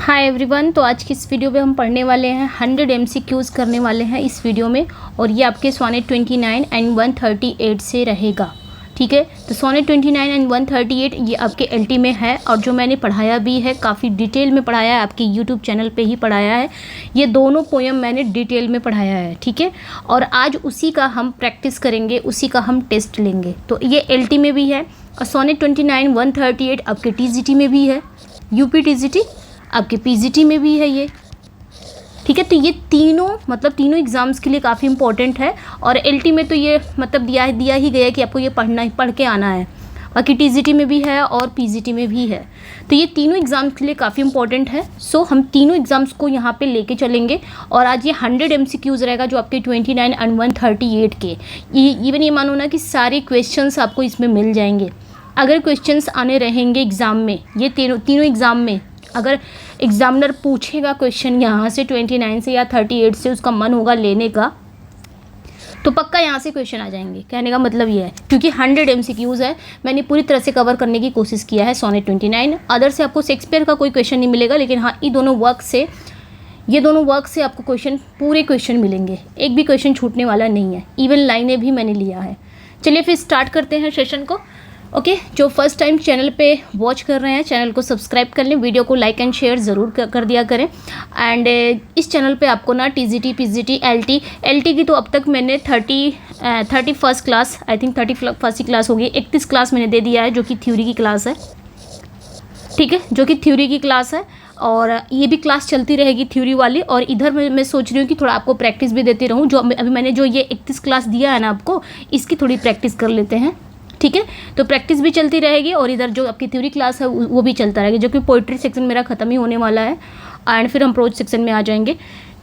Hi everyone. तो आज की इस वीडियो में हम पढ़ने वाले हैं 100 MCQs करने वाले हैं इस वीडियो में, और ये आपके सोनेट 29 एंड 138 से रहेगा। ठीक है, तो सोनेट 29 एंड 138 ये आपके LT में है, और जो मैंने पढ़ाया भी है काफ़ी डिटेल में पढ़ाया है, आपके यूट्यूब चैनल पे ही पढ़ाया है। ये दोनों पोएम मैंने डिटेल में पढ़ाया है। ठीक है, और आज उसी का हम प्रैक्टिस करेंगे, उसी का हम टेस्ट लेंगे। तो ये LT में भी है, और सोनेट 29 138 आपके TGT में भी है, UP TGT आपके PGT में भी है ये। ठीक है, तो ये तीनों एग्ज़ाम्स के लिए काफ़ी इंपॉर्टेंट है, और LT में तो ये दिया ही गया है कि आपको ये पढ़ के आना है। बाकी TGT में भी है और PGT में भी है, तो ये तीनों एग्ज़ाम्स के लिए काफ़ी इंपॉर्टेंट है। सो हम तीनों एग्ज़ाम्स को यहाँ पे लेके चलेंगे, और आज ये 100 MCQs रहेगा जो आपके 29 एंड 138 के। इवन ये मानो ना कि सारे क्वेश्चंस आपको इसमें मिल जाएंगे। अगर क्वेश्चंस आने रहेंगे एग्ज़ाम में, ये तीनों एग्ज़ाम में अगर एग्जामिनर पूछेगा क्वेश्चन यहाँ से 29 से या 38 से, उसका मन होगा लेने का, तो पक्का यहाँ से क्वेश्चन आ जाएंगे। कहने का मतलब ये है, क्योंकि 100 MCQs है, मैंने पूरी तरह से कवर करने की कोशिश किया है सोनेट 29। अदर से आपको शेक्सपियर का कोई क्वेश्चन नहीं मिलेगा, लेकिन हाँ ये दोनों वर्क से आपको पूरे क्वेश्चन मिलेंगे। एक भी क्वेश्चन छूटने वाला नहीं है, इवन लाइनें भी मैंने लिया है। चलिए फिर स्टार्ट करते हैं सेशन को। ओके, जो फर्स्ट टाइम चैनल पे वॉच कर रहे हैं, चैनल को सब्सक्राइब कर लें, वीडियो को लाइक एंड शेयर ज़रूर कर दिया करें। एंड इस चैनल पे आपको ना TGT, PGT, LT की तो अब तक मैंने 31st class, I think 31st class होगी, 31 क्लास मैंने दे दिया है, जो कि थ्योरी की क्लास है। ठीक है, जो कि थ्योरी की क्लास है, और ये भी क्लास चलती रहेगी थ्योरी वाली। और इधर मैं सोच रही हूँ कि थोड़ा आपको प्रैक्टिस भी देती रहूँ। जो अभी मैंने जो ये 31 क्लास दिया है ना आपको, इसकी थोड़ी प्रैक्टिस कर लेते हैं। ठीक है, तो प्रैक्टिस भी चलती रहेगी, और इधर जो आपकी थ्योरी क्लास है वो भी चलता रहेगा, जो कि पोइट्री सेक्शन मेरा ख़त्म ही होने वाला है, एंड फिर हम प्रोज सेक्शन में आ जाएंगे।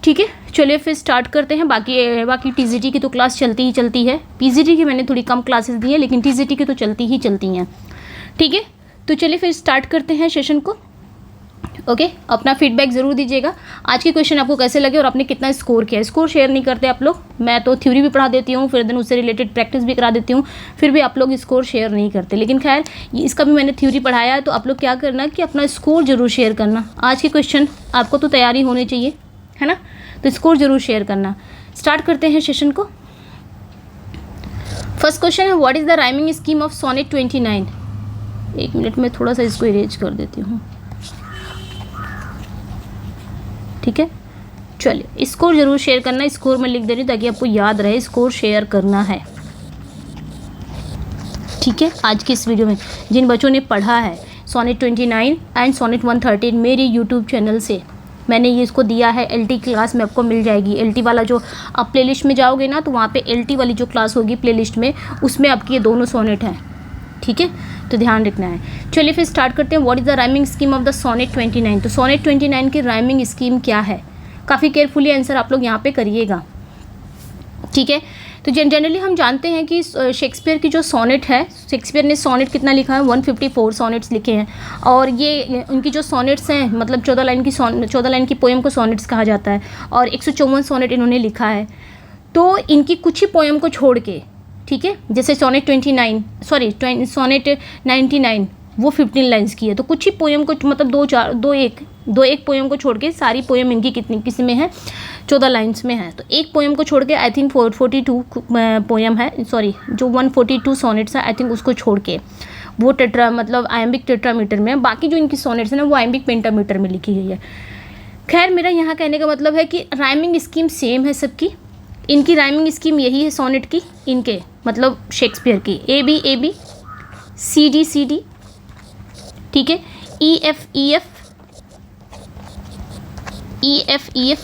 ठीक है, चलिए फिर स्टार्ट करते हैं। बाकी TGT की तो क्लास चलती ही चलती है। PGT की मैंने थोड़ी कम क्लासेस दी है, लेकिन TGT की तो चलती ही चलती हैं। ठीक है, तो चलिए फिर स्टार्ट करते हैं सेशन को। ओके, अपना फीडबैक ज़रूर दीजिएगा, आज के क्वेश्चन आपको कैसे लगे और आपने कितना स्कोर किया। स्कोर शेयर नहीं करते आप लोग, मैं तो थ्योरी भी पढ़ा देती हूँ, फिर दिन उससे रिलेटेड प्रैक्टिस भी करा देती हूँ, फिर भी आप लोग स्कोर शेयर नहीं करते। लेकिन खैर, इसका भी मैंने थ्योरी पढ़ाया है, तो आप लोग क्या करना कि अपना स्कोर ज़रूर शेयर करना। आज के क्वेश्चन आपको तो तैयारी होनी चाहिए, है ना, तो स्कोर ज़रूर शेयर करना। स्टार्ट करते हैं सेशन को। फर्स्ट क्वेश्चन है, what is the rhyming scheme of sonnet 29। एक मिनट में थोड़ा सा इसको इरेज कर देती हूँ। ठीक है, चलिए स्कोर जरूर शेयर करना। स्कोर में लिख दे रही हूँ ताकि आपको याद रहे, स्कोर शेयर करना है। ठीक है, आज की इस वीडियो में जिन बच्चों ने पढ़ा है सोनेट 29 एंड सोनेट 138 मेरे यूट्यूब चैनल से, मैंने ये इसको दिया है। LT क्लास में आपको मिल जाएगी। LT वाला जो आप प्लेलिस्ट में जाओगे ना, तो वहाँ पे LT वाली जो क्लास होगी प्लेलिस्ट में, उसमें आपकी ये दोनों सोनेट हैं। ठीक है, तो ध्यान रखना है। चलिए फिर स्टार्ट करते हैं। What is the rhyming scheme of the sonnet 29। तो सोनेट 29 की राइमिंग स्कीम क्या है, काफ़ी केयरफुली आंसर आप लोग यहाँ पे करिएगा। ठीक है, तो जनरली हम जानते हैं कि शेक्सपियर की जो सोनेट है, शेक्सपियर ने सोनेट कितना लिखा है, 154 सोनेट्स लिखे हैं। और ये उनकी जो सोनेट्स हैं, मतलब 14 लाइन की पोएम को सोनेट्स कहा जाता है, और 154 सोनेट इन्होंने लिखा है। तो इनकी कुछ ही पोएम को छोड़ के, ठीक है, जैसे सोनेट 99 वो 15 लाइन्स की है, तो कुछ ही पोएम को, मतलब दो एक पोएम को छोड़ के सारी पोएम इनकी किस में है, 14 लाइन्स में है। तो एक पोएम को छोड़ के आई थिंक 442 पोएम है, सॉरी जो 142 सोनेट्स है आई थिंक, उसको छोड़ के वो मतलब आयम्बिक टेट्रामीटर में है। बाकी जो इनकी सोनेट्स है ना, वो आयम्बिक पेंटामीटर में लिखी गई है। खैर, मेरा यहाँ कहने का मतलब है कि राइमिंग स्कीम सेम है सबकी। इनकी राइमिंग स्कीम यही है सोनेट की, इनके मतलब शेक्सपियर की, AB CD ठीक है, EF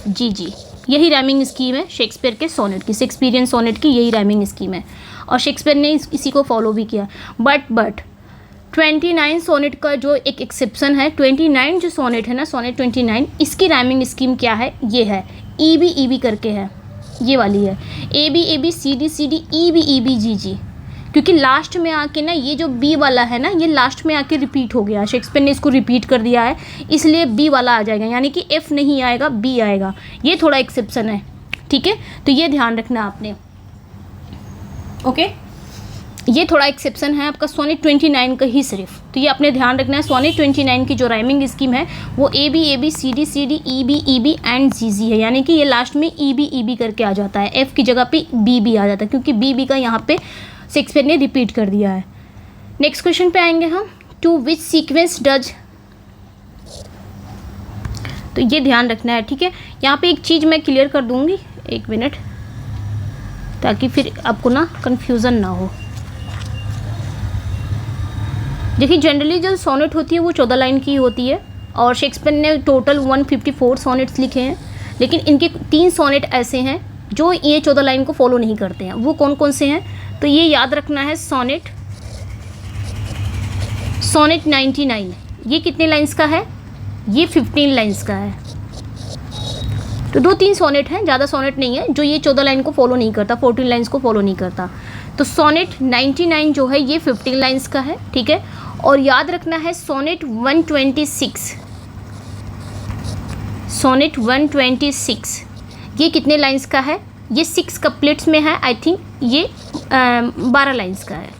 GG, यही राइमिंग स्कीम है शेक्सपियर के सोनेट की, शेक्सपियरियन सोनेट की यही राइमिंग स्कीम है, और शेक्सपियर ने इसी को फॉलो भी किया। बट 29 सोनेट का जो एक एक्सेप्शन है, 29 जो सोनेट है ना, सोनेट 29, इसकी राइमिंग स्कीम क्या है, ये है EB करके है, ये वाली है AB CD EB GG। क्योंकि लास्ट में आके ना, ये जो B वाला है ना, ये लास्ट में आके रिपीट हो गया, शेक्सपियर ने इसको रिपीट कर दिया है, इसलिए B वाला आ जाएगा, यानी कि F नहीं आएगा, B आएगा। ये थोड़ा एक्सेप्शन है। ठीक है, तो ये ध्यान रखना आपने। ओके, ये थोड़ा एक्सेप्शन है आपका सोनेट 29 का ही सिर्फ, तो ये आपने ध्यान रखना है। सोनेट 29 की जो राइमिंग स्कीम है वो A B C D E B and G है, यानी कि ये लास्ट में ई बी करके आ जाता है, एफ की जगह पे बी आ जाता है, क्योंकि बी का यहाँ पे शेक्सपियर ने रिपीट कर दिया है। नेक्स्ट क्वेश्चन पे आएंगे हम, टू विच सीक्वेंस डज, तो ये ध्यान रखना है, ठीक है। यहाँ पे एक चीज़ मैं क्लियर कर दूंगी, एक मिनट, ताकि फिर आपको ना कन्फ्यूज़न ना हो। देखिए जनरली जो सोनेट होती है वो 14 लाइन की होती है, और शेक्सपियर ने टोटल 154 सोनेट्स लिखे हैं, लेकिन इनके 3 सोनेट ऐसे हैं जो ये 14 लाइन को फॉलो नहीं करते हैं। वो कौन कौन से हैं, तो ये याद रखना है। सोनेट 99, ये कितने लाइन्स का है, ये 15 लाइन्स का है। तो 2-3 सोनेट हैं, ज़्यादा सोनेट नहीं है जो ये 14 लाइन को फॉलो नहीं करता, 14 लाइन्स को फॉलो नहीं करता। तो सोनेट 99 जो है ये 15 लाइन्स का है, ठीक है। और याद रखना है सोनेट 126, सोनेट 126 ये कितने लाइन्स का है, ये 6 कप्लेट्स में है, आई थिंक ये 12 लाइन्स का है,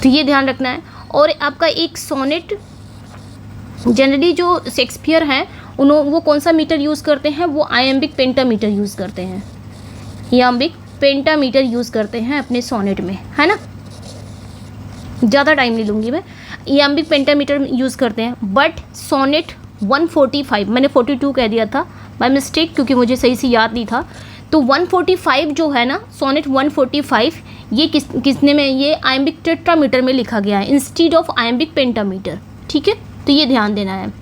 तो ये ध्यान रखना है। और आपका एक सोनेट जनरली जो शेक्सपियर हैं वो कौन सा मीटर यूज़ करते हैं, वो आयम्बिक पेंटामीटर यूज़ करते हैं, आयम्बिक पेंटामीटर यूज़ करते हैं अपने सोनेट में, है ना। ज़्यादा टाइम नहीं लूँगी मैं, आयम्बिक पेंटामीटर यूज़ करते हैं। बट सोनेट 145, मैंने 42 कह दिया था बाय मिस्टेक, क्योंकि मुझे सही से याद नहीं था। तो 145 जो है ना, सोनेट 145 ये किसने में, ये आयम्बिक टेट्रामीटर में लिखा गया है इंस्टीड ऑफ आयम्बिक पेंटामीटर, ठीक है। तो ये ध्यान देना है,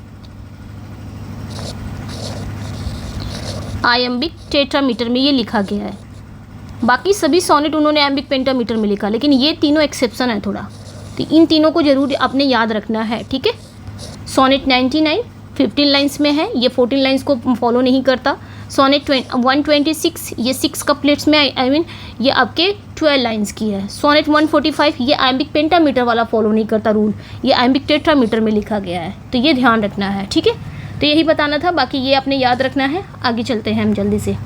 आयम्बिक टेट्रामीटर में ये लिखा गया है। बाकी सभी सोनेट उन्होंने आयम्बिक पेंटामीटर में लिखा, लेकिन ये तीनों एक्सेप्शन है थोड़ा, तो इन तीनों को जरूर आपने याद रखना है, ठीक है। सोनेट 99 15 लाइन्स में है, ये 14 लाइन्स को फॉलो नहीं करता। सोनेट 126 ये 6 कप्लेट्स में, आई मीन ये आपके 12 लाइन्स की है। सोनेट 145 ये आयम्बिक पेंटामीटर वाला फॉलो नहीं करता रूल, ये आयम्बिक टेट्रामीटर में लिखा गया है, तो ये ध्यान रखना है, ठीक है। तो यही बताना था, बाकी ये आपने याद रखना है। आगे चलते हैं हम जल्दी से।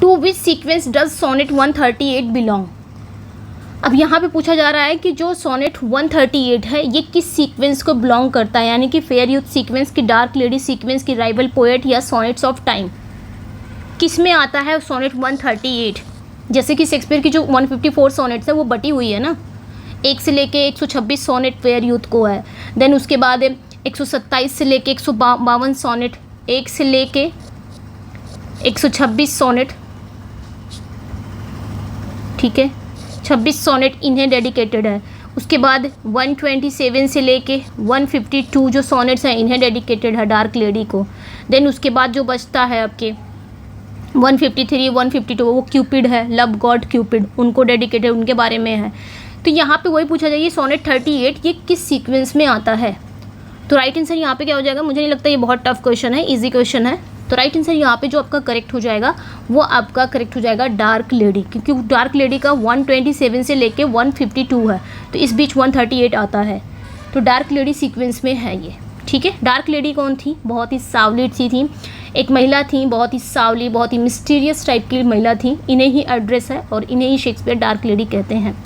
To which sequence does sonnet 138 belong, अब यहाँ पे पूछा जा रहा है कि जो सोनेट 138 है ये किस सीक्वेंस को बिलोंग करता है, यानी कि फेयर यूथ सीक्वेंस की, डार्क लेडी सीक्वेंस की, राइवल पोएट, या सोनेट्स ऑफ टाइम, किस में आता है सोनेट 138। जैसे कि शेक्सपियर की जो 154 सोनेट्स है वो बटी हुई है ना, 1 से लेके 126 सोनेट फेयर यूथ को है, देन उसके बाद 127 से लेके 152 सोनेट, 1 से लेके 126 सोनेट, ठीक है, 26 सोनेट इन्हें डेडिकेटेड है। उसके बाद 127 से लेके 152 जो सोनेट्स हैं इन्हें डेडिकेटेड है डार्क लेडी को। देन उसके बाद जो बचता है आपके 153 152 वो क्यूपिड है, लव गॉड क्यूपिड, उनको डेडिकेटेड, उनके बारे में है। तो यहाँ पे वही पूछा जाएगा सोनेट 38 ये किस सीक्वेंस में आता है। तो राइट आंसर यहाँ पे क्या हो जाएगा, मुझे नहीं लगता ये बहुत टफ क्वेश्चन है, इजी क्वेश्चन है। तो राइट आंसर यहाँ पे जो आपका करेक्ट हो जाएगा वो आपका करेक्ट हो जाएगा डार्क लेडी, क्योंकि डार्क लेडी का 127 से लेके 152 है, तो इस बीच 138 आता है, तो डार्क लेडी सीक्वेंस में है ये, ठीक है। डार्क लेडी कौन थी, बहुत ही सावली सी थी, एक महिला थी, बहुत ही सावली, बहुत ही मिस्टीरियस टाइप की महिला थी, इन्हें ही एड्रेस है और इन्हें ही शेक्सपियर डार्क लेडी कहते हैं।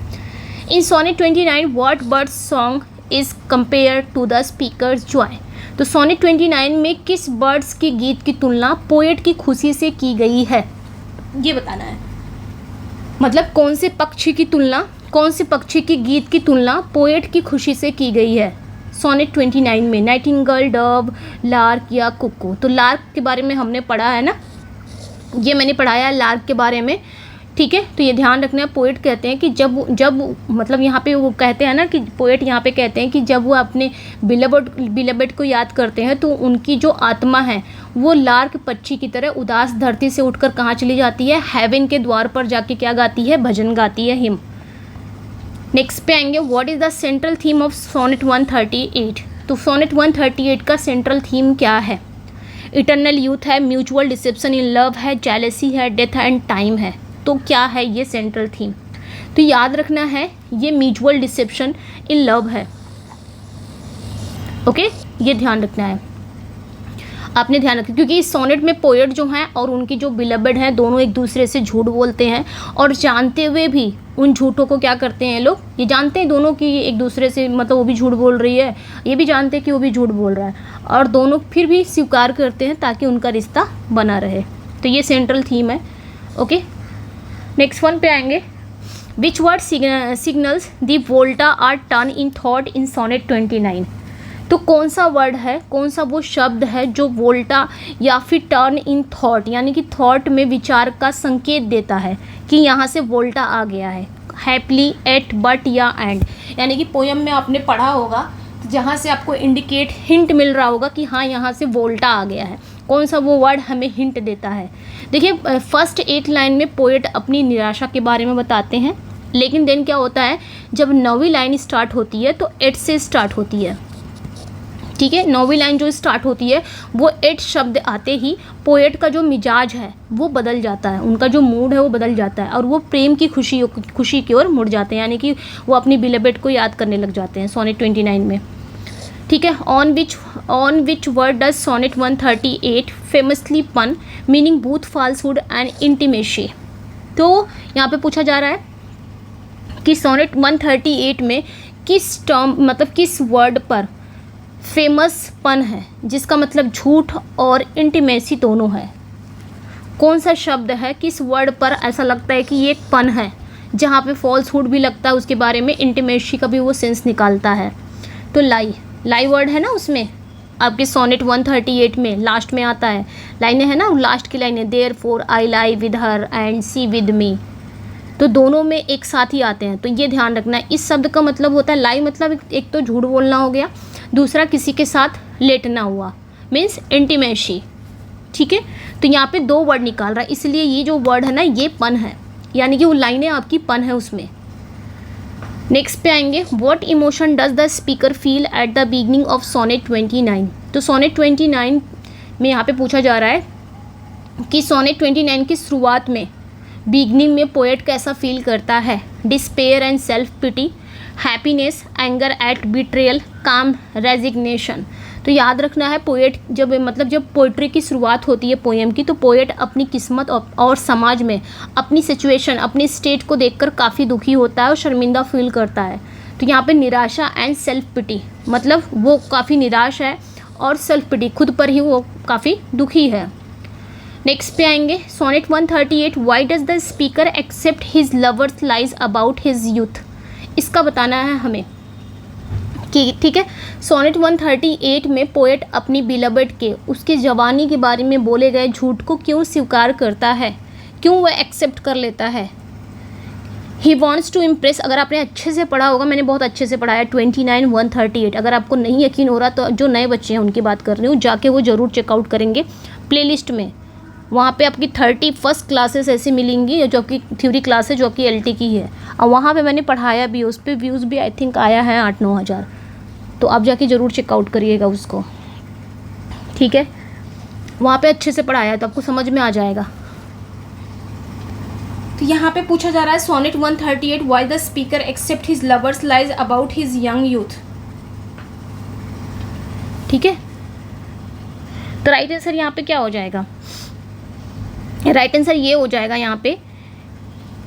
In sonnet 29 what bird song is compare to the speaker's joy, तो सोनेट 29 में किस बर्ड्स के गीत की तुलना पोएट की खुशी से की गई है, ये बताना है। मतलब कौन से पक्षी की तुलना, कौन से पक्षी के गीत की तुलना पोएट की खुशी से की गई है सोनेट 29 में, नाइटिंगेल, डव, लार्क या कुक्कू। तो लार्क के बारे में हमने पढ़ा है ना, ये मैंने पढ़ाया है लार्क के बारे में, ठीक है। तो ये ध्यान रखना है, पोएट कहते हैं कि जब मतलब यहाँ पे वो कहते हैं ना कि पोएट यहाँ पे कहते हैं कि जब वो अपने बिलबेड को याद करते हैं तो उनकी जो आत्मा है वो लार्क पक्षी की तरह उदास धरती से उठकर कहाँ चली जाती है, हेवन के द्वार पर जाके क्या गाती है, भजन गाती है, हिम। नेक्स्ट पे आएंगे, what is the central theme of sonnet 138, तो सोनेट 138 का सेंट्रल थीम क्या है, इटर्नल यूथ है, म्यूचुअल डिसेप्शन इन लव है, जेलेसी है, डेथ एंड टाइम है। तो क्या है ये सेंट्रल थीम, तो याद रखना है ये म्यूचुअल डिसेप्शन इन लव है, ओके, ये ध्यान रखना है। आपने ध्यान रखा, क्योंकि इस सोनेट में पोएट जो हैं और उनकी जो बिलबेड हैं दोनों एक दूसरे से झूठ बोलते हैं, और जानते हुए भी उन झूठों को क्या करते हैं लोग, ये जानते हैं दोनों कि एक दूसरे से मतलब वो भी झूठ बोल रही है, ये भी जानते हैं कि वो भी झूठ बोल रहा है, और दोनों फिर भी स्वीकार करते हैं ताकि उनका रिश्ता बना रहे। तो ये सेंट्रल थीम है। ओके, नेक्स्ट वन पे आएंगे। Which word signals the volta or turn in thought in sonnet 29। तो कौन सा वर्ड है, कौन सा वो शब्द है जो वोल्टा या फिर टर्न इन थॉट यानी कि थॉट में विचार का संकेत देता है कि यहाँ से वोल्टा आ गया है। हैप्पीली, एट, बट या एंड, यानी कि पोयम में आपने पढ़ा होगा जहाँ से आपको इंडिकेट हिंट मिल रहा होगा कि हाँ यहाँ से वोल्टा आ गया है। कौन सा वो वर्ड हमें हिंट देता है? देखिए, फर्स्ट 8 लाइन में पोएट अपनी निराशा के बारे में बताते हैं, लेकिन देन क्या होता है, जब 9वीं लाइन स्टार्ट होती है तो 8 से स्टार्ट होती है। ठीक है, 9वीं लाइन जो स्टार्ट होती है वो 8 शब्द आते ही पोएट का जो मिजाज है वो बदल जाता है, उनका जो मूड है वो बदल जाता है, और वो प्रेम की खुशी की ओर मुड़ जाते हैं, यानी कि वो अपनी बिलबेड को याद करने लग जाते हैं सोनेट 29 में। ठीक है, on which word does sonnet 138 famously pun, meaning both falsehood and intimacy. तो यहाँ पे पूछा जा रहा है कि सोनेट 138 में किस टर्म मतलब किस वर्ड पर फेमस पन है, जिसका मतलब झूठ और इंटीमेसी दोनों है। कौन सा शब्द है, किस वर्ड पर ऐसा लगता है कि ये एक पन है, जहाँ पे फॉल्सहुड भी लगता है उसके बारे में, इंटीमेसी का भी वो सेंस निकालता है। तो लाई वर्ड है ना उसमें, आपके सोनेट 138 में लास्ट में आता है, लाइनें है ना, लास्ट की लाइनें, therefore I lie with her and she with me, तो दोनों में एक साथ ही आते हैं। तो ये ध्यान रखना है, इस शब्द का मतलब होता है लाई, मतलब एक तो झूठ बोलना हो गया, दूसरा किसी के साथ लेटना हुआ, मीन्स इंटीमेसी। ठीक है, तो यहाँ पे 2 वर्ड निकाल रहा है, इसलिए ये जो वर्ड है ना ये पन है, यानी कि वो लाइनें आपकी पन है उसमें। नेक्स्ट पे आएंगे, what emotion does the speaker feel at the beginning of sonnet 29। तो सोनेट 29 में यहाँ पे पूछा जा रहा है कि सोनेट 29 की शुरुआत में बिगनिंग में पोएट कैसा फील करता है। Despair and self pity, happiness, anger at betrayal, calm, resignation. तो याद रखना है, पोएट जब पोइट्री की शुरुआत होती है पोएम की, तो पोएट अपनी किस्मत और समाज में अपनी सिचुएशन, अपनी स्टेट को देखकर काफ़ी दुखी होता है और शर्मिंदा फील करता है। तो यहाँ पे निराशा एंड सेल्फ पिटी, मतलब वो काफ़ी निराश है, और सेल्फ पिटी, खुद पर ही वो काफ़ी दुखी है। नेक्स्ट पे आएंगे, sonnet 138, why does the speaker accept his lover's lies about his youth. इसका बताना है हमें कि ठीक है, सोनेट 138 में पोएट अपनी बिलबेड के उसके जवानी के बारे में बोले गए झूठ को क्यों स्वीकार करता है, क्यों वह एक्सेप्ट कर लेता है। ही वॉन्ट्स टू इम्प्रेस, अगर आपने अच्छे से पढ़ा होगा, मैंने बहुत अच्छे से पढ़ा है 29 138, अगर आपको नहीं यकीन हो रहा तो जो नए बच्चे हैं उनकी बात कर रही हूँ, जाके वो ज़रूर चेकआउट करेंगे प्लेलिस्ट में, वहाँ पे आपकी 31 क्लासेस ऐसी मिलेंगी जो कि थ्योरी क्लास है, जो कि LT की है, और वहाँ पे मैंने पढ़ाया भी, उस पर व्यूज़ भी आई थिंक आया है 8-9 हज़ार, तो आप जाके ज़रूर चेकआउट करिएगा उसको। ठीक है, वहाँ पे अच्छे से पढ़ाया है तो आपको समझ में आ जाएगा। तो यहाँ पे पूछा जा रहा है sonnet 138, why the speaker accept his lover's lies about his young youth. ठीक है, तो राइट आंसर यहाँ पे क्या हो जाएगा, राइट आंसर ये हो जाएगा यहाँ पे,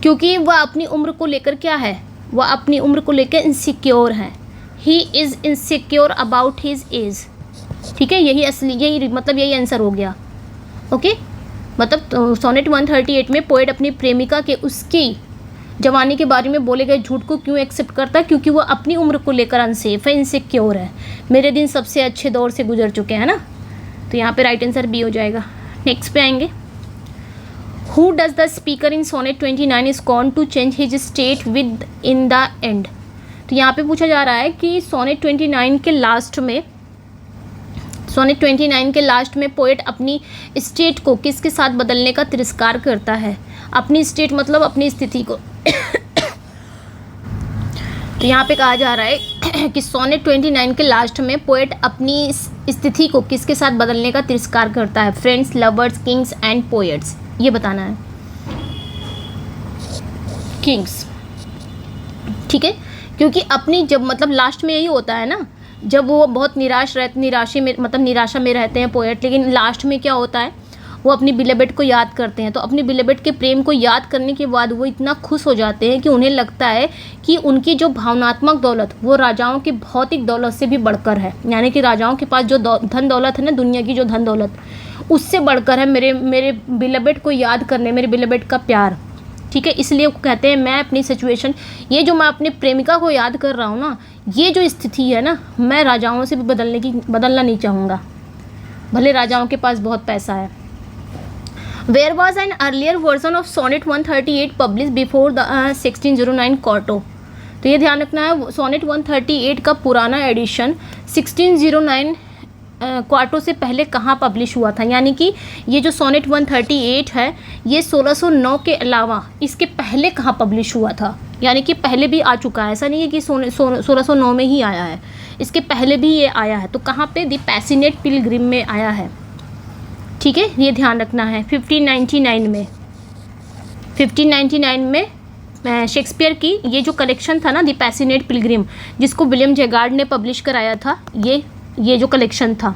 क्योंकि वह अपनी उम्र को लेकर क्या है, वह अपनी उम्र को लेकर इनसिक्योर है। He is insecure about his age. ठीक है, यही आंसर हो गया। ओके, मतलब सोनेट 138 में पोएट अपनी प्रेमिका के उसकी जवानी के बारे में बोले गए झूठ को क्यों एक्सेप्ट करता है, क्योंकि वो अपनी उम्र को लेकर अनसेफ है, इनसिक्योर है। मेरे दिन सबसे अच्छे दौर से गुजर चुके हैं ना, तो यहाँ पे राइट आंसर बी हो जाएगा। नेक्स्ट पे आएंगे, who does the speaker in sonnet 29 is con to change his state with in the end. तो यहाँ पे पूछा जा रहा है कि सोनेट 29 के लास्ट में पोएट अपनी स्टेट को किसके साथ बदलने का तिरस्कार करता है। अपनी स्टेट मतलब अपनी स्थिति को। तो यहाँ पे कहा जा रहा है कि सोनेट 29 के लास्ट में पोएट अपनी स्थिति को किसके साथ बदलने का तिरस्कार करता है। Friends, lovers, Kings and poets, ये बताना है। किंग्स, ठीक है, क्योंकि अपनी जब मतलब लास्ट में यही होता है ना जब वो बहुत निराशा में रहते हैं पोएट, लेकिन लास्ट में क्या होता है, वो अपनी बिलेबेड को याद करते हैं। तो अपनी बिलेबेड के प्रेम को याद करने के बाद वो इतना खुश हो जाते हैं कि उन्हें लगता है कि उनकी जो भावनात्मक दौलत वो राजाओं की भौतिक दौलत से भी बढ़कर है। यानी कि राजाओं के पास जो धन दौलत है ना, दुनिया की जो धन दौलत, उससे बढ़कर है मेरे बिलेबेड को याद करने, मेरे बिलेबेड का प्यार। ठीक है, इसलिए वो कहते हैं मैं अपनी सिचुएशन, ये जो मैं अपनी प्रेमिका को याद कर रहा हूँ ना, ये जो स्थिति है ना, मैं राजाओं से भी बदलना नहीं चाहूँगा, भले राजाओं के पास बहुत पैसा है। There was an earlier version of Sonnet 138 published before the 1609 quarto। तो ये ध्यान रखना है, सोनेट 138 का पुराना एडिशन 1609 क्वार्टो से पहले कहाँ पब्लिश हुआ था। यानी कि ये जो सोनेट 138 है ये 1609 के अलावा इसके पहले कहाँ पब्लिश हुआ था। यानी कि पहले भी आ चुका है, ऐसा नहीं है कि 1609 में ही आया है, इसके पहले भी ये आया है। तो कहाँ पे, द पैसिनेट पिलग्रिम में आया है। ठीक है, ये ध्यान रखना है। 1599 में शेक्सपियर की ये जो कलेक्शन था ना, द पैसिनेट पिलग्रिम, जिसको विलियम जेगार्ड ने पब्लिश कराया था, ये जो कलेक्शन था,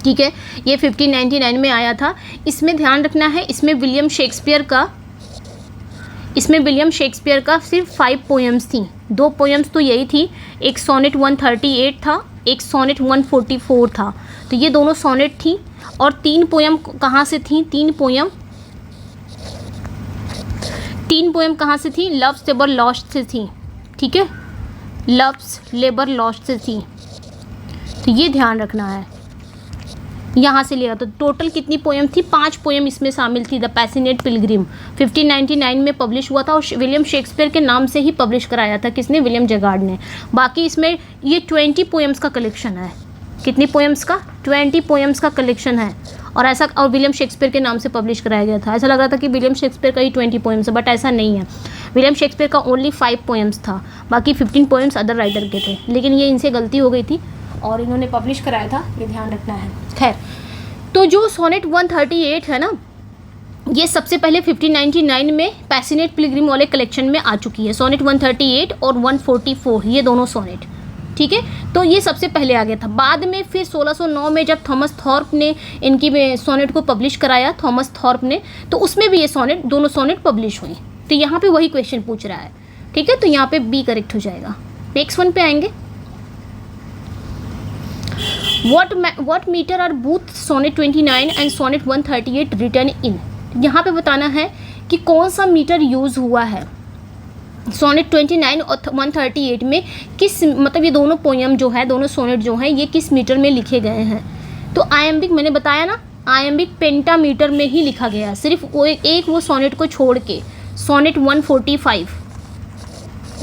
ठीक है, ये 1599 में आया था। इसमें ध्यान रखना है, इसमें विलियम शेक्सपियर का सिर्फ 5 पोएम्स थी। 2 पोएम्स तो यही थी, एक सोनेट 138 था, एक सोनेट 144 था। तो ये दोनों सोनेट थी। और 3 पोएम कहाँ से थी? 3 पोएम कहाँ से थी? लव्स लेबर लॉस्ट से थी। ठीक है, लव्स लेबर लॉस्ट से थी। तो ये ध्यान रखना है, यहाँ से लिया। तो टोटल कितनी पोएम थी? 5 पोएम इसमें शामिल थी। द पैसिनेट पिलग्रिम 1599 में पब्लिश हुआ था और विलियम शेक्सपियर के नाम से ही पब्लिश कराया था। किसने? विलियम जेगार्ड ने। बाकी इसमें ये 20 पोएम्स का कलेक्शन है। कितनी पोएम्स का? 20 पोएम्स का कलेक्शन है। और विलियम शेक्सपियर के नाम से पब्लिश कराया गया था। ऐसा लग रहा था कि विलियम शेक्सपियर का ही 20 पोएम्स है, बट ऐसा नहीं है। विलियम शेक्सपियर का ओनली 5 पोएम्स था, बाकी 15 पोएम्स अदर राइटर के थे। लेकिन ये इनसे गलती हो गई थी और इन्होंने पब्लिश कराया था, ये ध्यान रखना है। खैर, तो जो सोनेट 138 है ना, ये सबसे पहले 1599 में पैसिनेट पिलग्रिम वाले कलेक्शन में आ चुकी है। सोनेट 138 और 144 ये दोनों सोनेट। ठीक है, तो ये सबसे पहले आ गया था। बाद में फिर 1609 में जब थॉमस थॉर्प ने इनकी सोनेट को पब्लिश कराया, थॉमस थॉर्प ने, तो उसमें भी ये सोनेट, दोनों सोनेट पब्लिश हुई। तो यहाँ पे वही क्वेश्चन पूछ रहा है। ठीक है, तो यहाँ पे बी करेक्ट हो जाएगा। नेक्स्ट वन पे आएंगे। What meter are both sonnet 29 and sonnet 138 written in? यहाँ पे बताना है कि कौन सा मीटर यूज़ हुआ है सोनेट 29 और 138 में। किस, मतलब ये दोनों पोएम जो है, दोनों सोनेट जो हैं, ये किस मीटर में लिखे गए हैं? तो आयम्बिक, मैंने बताया ना, आयम्बिक पेंटामीटर में ही लिखा गया। सिर्फ वो सोनेट को छोड़ के, सोनेट 145,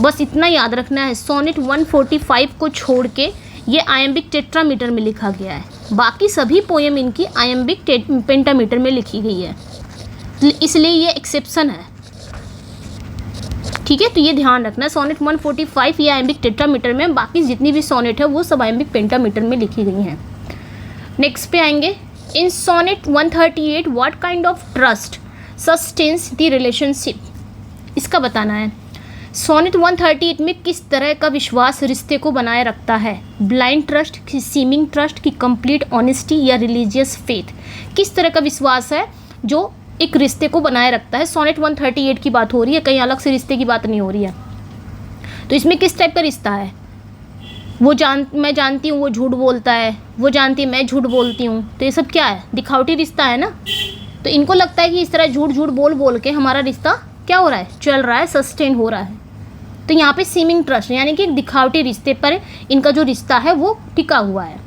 बस इतना याद रखना है, सोनेट 145 को छोड़ के ये आयम्बिक टेट्रामीटर में लिखा गया है। बाकी सभी पोएम इनकी आयम्बिक पेंटामीटर में लिखी गई है, इसलिए ये एक्सेप्शन है। ठीक है, तो ये ध्यान रखना, सोनेट 145 ये आयम्बिक टेट्रामीटर में, बाकी जितनी भी सोनेट है वो सब आयम्बिक पेंटामीटर में लिखी गई हैं। नेक्स्ट पे आएंगे। In sonnet 138 what kind of trust sustains the relationship? इसका बताना है। सोनेट 138 में किस तरह का विश्वास रिश्ते को बनाए रखता है? ब्लाइंड ट्रस्ट, की सीमिंग ट्रस्ट, की कंप्लीट ऑनेस्टी या रिलीजियस फेथ? किस तरह का विश्वास है जो एक रिश्ते को बनाए रखता है? सोनेट 138 की बात हो रही है, कहीं अलग से रिश्ते की बात नहीं हो रही है। तो इसमें किस टाइप का रिश्ता है? मैं जानती हूँ वो झूठ बोलता है, वो जानती है मैं झूठ बोलती हूँ। तो ये सब क्या है? दिखावटी रिश्ता है ना। तो इनको लगता है कि इस तरह झूठ बोल के हमारा रिश्ता क्या हो रहा है? चल रहा है, सस्टेन हो रहा है। तो यहाँ पे सीमिंग ट्रस्ट यानी कि एक दिखावटी रिश्ते पर इनका जो रिश्ता है वो टिका हुआ है।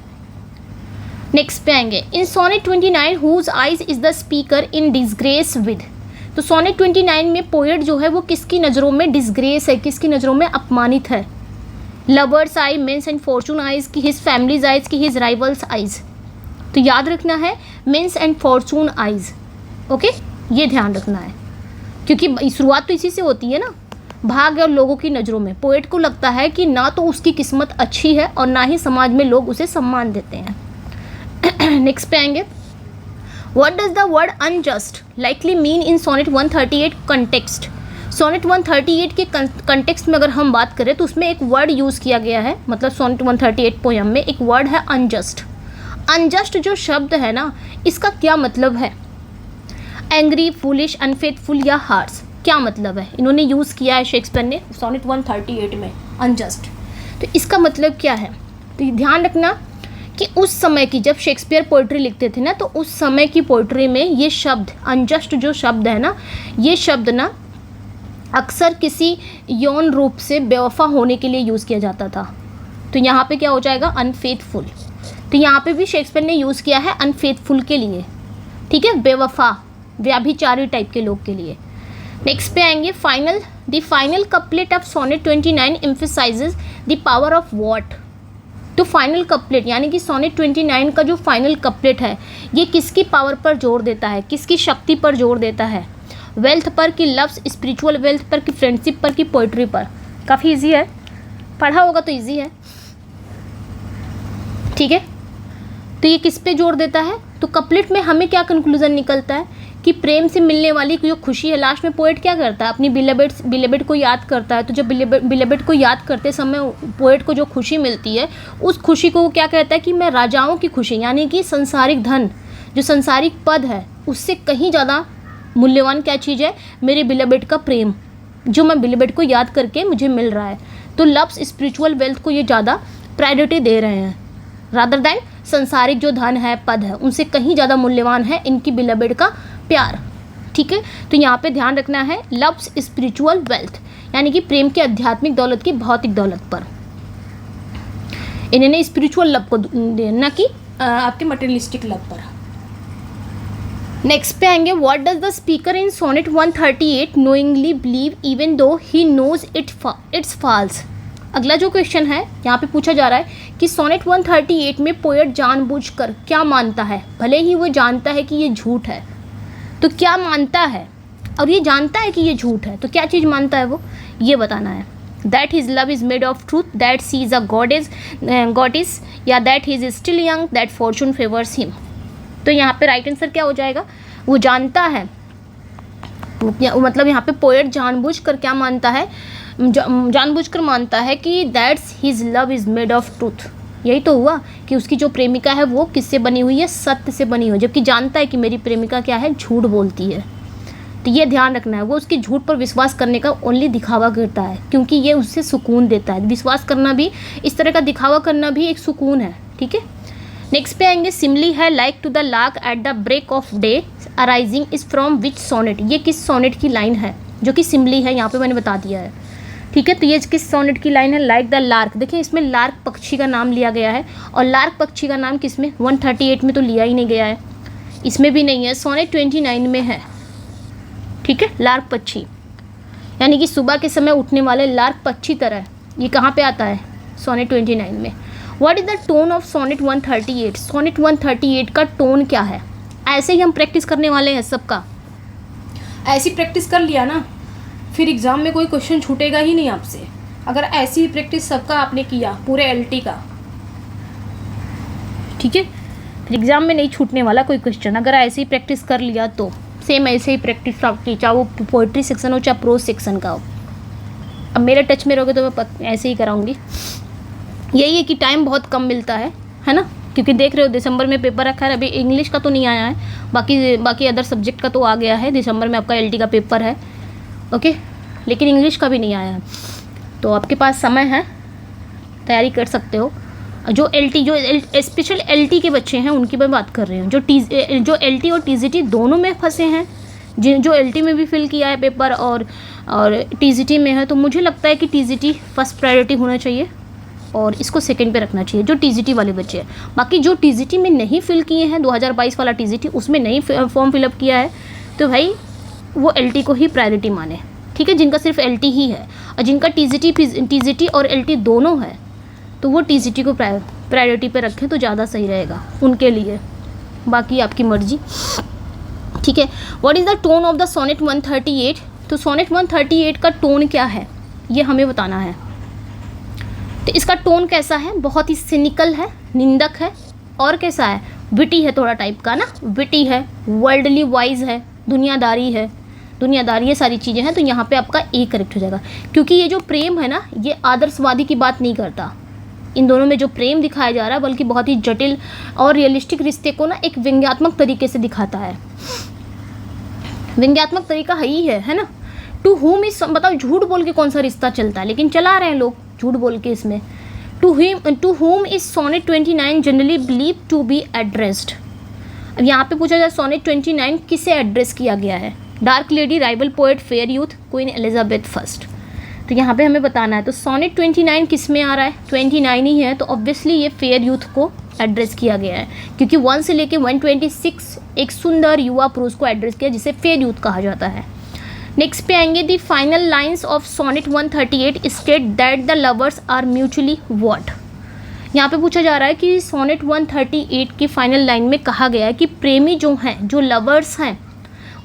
नेक्स्ट पे आएंगे। In sonnet 29 whose eyes is the speaker in disgrace with? तो सोनेट 29 में पोएट जो है वो किसकी नज़रों में डिसग्रेस है, किसकी नज़रों में अपमानित है? Lover's eye, men's and fortune's eyes, की हिज फैमिलीज आइज, की हिज राइवल्स आइज? तो याद रखना है men's and fortune's eyes. Okay, ये ध्यान रखना है, क्योंकि शुरुआत तो इसी से होती है ना, भाग्य और लोगों की नज़रों में। पोएट को लगता है कि ना तो उसकी किस्मत अच्छी है और ना ही समाज में लोग उसे सम्मान देते हैं। नेक्स्ट पे आएंगे। What does the word unjust likely mean in sonnet 138 context? Sonnet 138 के कंटेक्स्ट में अगर हम बात करें तो उसमें एक वर्ड यूज़ किया गया है, मतलब सोनेट 138 पोयम में एक वर्ड है अनजस्ट। अनजस्ट जो शब्द है ना, इसका क्या मतलब है? एंग्री, फूलिश, अनफेथफुल या हार्श, क्या मतलब है? इन्होंने यूज़ किया है शेक्सपियर ने सोनेट 138 में अनजस्ट। तो इसका मतलब क्या है? तो ध्यान रखना कि उस समय की जब शेक्सपियर पोइट्री लिखते थे ना, तो उस समय की पोइट्री में ये शब्द अनजस्ट जो शब्द है ना, ये शब्द ना अक्सर किसी यौन रूप से बेवफा होने के लिए यूज़ किया जाता था। तो यहाँ पे क्या हो जाएगा? अनफेथफुल। तो यहाँ पे भी शेक्सपियर ने यूज़ किया है अनफेथफुल के लिए, ठीक है, बेवफा, व्याभिचारी टाइप के लोग के लिए। नेक्स्ट पे आएंगे final. The final couplet of sonnet 29 emphasizes the power of what. तो फाइनल कपलेट यानी कि सोनेट 29 का जो फाइनल कपलेट है, ये किसकी पावर पर जोर देता है, किसकी शक्ति पर जोर देता है? वेल्थ पर, कि लव्स, स्पिरिचुअल वेल्थ पर, कि फ्रेंडशिप पर, कि पोइट्री पर? काफ़ी इजी है, पढ़ा होगा तो इजी है, ठीक है। तो ये किस पे जोर देता है? तो कपलेट में हमें क्या कंक्लूजन निकलता है कि प्रेम से मिलने वाली जो खुशी है, लास्ट में पोएट क्या करता है? अपनी बिलेबेड को याद करता है। तो जब बिलेबेड को याद करते समय पोएट को जो खुशी मिलती है, उस खुशी को वो क्या कहता है कि मैं राजाओं की खुशी, यानी कि संसारिक धन, जो संसारिक पद है, उससे कहीं ज़्यादा मूल्यवान क्या चीज़ है? मेरे बिलेबेड का प्रेम, जो मैं बिलेबेड को याद करके मुझे मिल रहा है। तो लव्स, स्पिरिचुअल वेल्थ को ये ज़्यादा प्रायोरिटी दे रहे हैं रादर दैन संसारिक जो धन है, पद है, उनसे कहीं ज़्यादा मूल्यवान है इनकी बिलेबेड का प्यार, ठीक है। तो यहाँ पे ध्यान रखना है लव्स स्पिरिचुअल वेल्थ, यानी कि प्रेम की आध्यात्मिक दौलत की भौतिक दौलत पर, इन्होंने स्पिरिचुअल लव को न कि आपके मटेरियलिस्टिक लव पर। नेक्स्ट पे आएंगे what does the speaker in sonnet 138 knowingly believe even though he knows it's false. अगला जो क्वेश्चन है यहाँ पे पूछा जा रहा है कि सोनेट 138 में पोएट जानबूझकर क्या मानता है, भले ही वो जानता है कि ये झूठ है। तो क्या मानता है? और ये जानता है कि ये झूठ है, तो क्या चीज़ मानता है वो, ये बताना है। That his love is made of truth, that she is a goddess, या that he is still young, that fortune favours him. तो यहाँ पे राइट आंसर क्या हो जाएगा? वो जानता है, मतलब यहाँ पे पोएट जानबूझकर क्या मानता है? जानबूझकर मानता है कि that's his love is made of truth. यही तो हुआ कि उसकी जो प्रेमिका है वो किससे बनी हुई है? सत्य से बनी हुई है, जबकि जानता है कि मेरी प्रेमिका क्या है? झूठ बोलती है। तो ये ध्यान रखना है, वो उसकी झूठ पर विश्वास करने का ओनली दिखावा करता है, क्योंकि ये उससे सुकून देता है। विश्वास करना भी, इस तरह का दिखावा करना भी एक सुकून है, ठीक है। नेक्स्ट पे आएंगे सिमली है like to the lark at the break of day arising is from which sonnet. ये किस सोनेट की लाइन है जो कि सिमली है? यहाँ पे मैंने बता दिया है, ठीक है। तो ये किस सोनेट की लाइन है? Like the lark. देखिए इसमें लार्क पक्षी का नाम लिया गया है, और लार्क पक्षी का नाम किसमें? 138 में तो लिया ही नहीं गया है, इसमें भी नहीं है, सोनेट 29 में है, ठीक है। लार्क पक्षी यानी कि सुबह के समय उठने वाले लार्क पक्षी तरह, ये कहाँ पे आता है? सोनेट 29 में। What is the tone of sonnet 138? Sonnet 138 का टोन क्या है? ऐसे ही हम प्रैक्टिस करने वाले हैं सबका, ऐसी प्रैक्टिस कर लिया ना, फिर एग्ज़ाम में कोई क्वेश्चन छूटेगा ही नहीं आपसे, अगर ऐसी प्रैक्टिस सबका आपने किया पूरे एलटी का, ठीक है। फिर एग्ज़ाम में नहीं छूटने वाला कोई क्वेश्चन, अगर ऐसे ही प्रैक्टिस कर लिया तो सेम ऐसे ही प्रैक्टिस आपकी, चाहे वो पोइट्री सेक्शन हो चाहे प्रोज सेक्शन का हो। अब मेरे टच में रहोगे तो मैं ऐसे ही कराऊंगी। यही है कि टाइम बहुत कम मिलता है ना, क्योंकि देख रहे हो दिसंबर में पेपर रखा है, अभी इंग्लिश का तो नहीं आया है, बाकी अदर सब्जेक्ट का तो आ गया है। दिसंबर में आपका एलटी का पेपर है, ओके, लेकिन इंग्लिश का भी नहीं आया है, तो आपके पास समय है, तैयारी कर सकते हो। जो एलटी, जो स्पेशल एलटी के बच्चे हैं उनकी मैं बात कर रही हूँ, जो एलटी और टीजीटी दोनों में फंसे हैं, जो एलटी में भी फिल किया है पेपर और टीजीटी में है, तो मुझे लगता है कि टीजीटी फर्स्ट प्रायोरिटी होना चाहिए और इसको सेकंड पे रखना चाहिए, जो टीजीटी वाले बच्चे हैं। बाकी जो टीजीटी में नहीं फिल किए हैं, 2022 वाला टीजीटी, उसमें नहीं फॉर्म फिलअप किया है, तो भाई वो एलटी को ही प्रायोरिटी माने, ठीक है। जिनका सिर्फ एलटी ही है और जिनका टीजीटी और एलटी दोनों है, तो वो टीजीटी को प्रायोरिटी पे रखें तो ज़्यादा सही रहेगा उनके लिए, बाकी आपकी मर्जी, ठीक है। What is the tone of the sonnet 138? तो सोनेट 138 का टोन क्या है ये हमें बताना है। तो इसका टोन कैसा है? बहुत ही सिनिकल है, निंदक है, और कैसा है? विटी है, थोड़ा टाइप का ना, विटी है, वर्ल्डली वाइज है, दुनियादारी है, दुनियादारी, ये सारी चीज़ें हैं। तो यहाँ पे आपका ए करेक्ट हो जाएगा, क्योंकि ये जो प्रेम है ना, ये आदर्शवादी की बात नहीं करता। इन दोनों में जो प्रेम दिखाया जा रहा है बल्कि बहुत ही जटिल और रियलिस्टिक रिश्ते को ना एक व्यंग्यात्मक तरीके से दिखाता है। व्यंग्यात्मक तरीका है ना। टू हुम इज, बताओ झूठ बोल के कौन सा रिश्ता चलता है, लेकिन चला रहे हैं लोग झूठ बोल के इसमें। To whom is sonnet 29 generally believe to be addressed. अब यहाँ पे पूछा जाए सोनेट 29 किसे एड्रेस किया गया है? Dark lady, rival poet, fair youth, queen Elizabeth first. तो यहाँ पे हमें बताना है। तो सोनेट 29 किस में आ रहा है? 29 ही है, तो ऑब्वियसली ये फेयर यूथ को एड्रेस किया गया है, क्योंकि 1 से लेके 126 एक सुंदर युवा पुरुष को एड्रेस किया जिसे फेयर यूथ कहा जाता है। नेक्स्ट पे आएंगे, the final lines of sonnet 138 state that the lovers are mutually what. यहाँ पे पूछा जा रहा है कि सोनेट 138 की फाइनल लाइन में कहा गया है कि प्रेमी जो हैं, जो लवर्स हैं,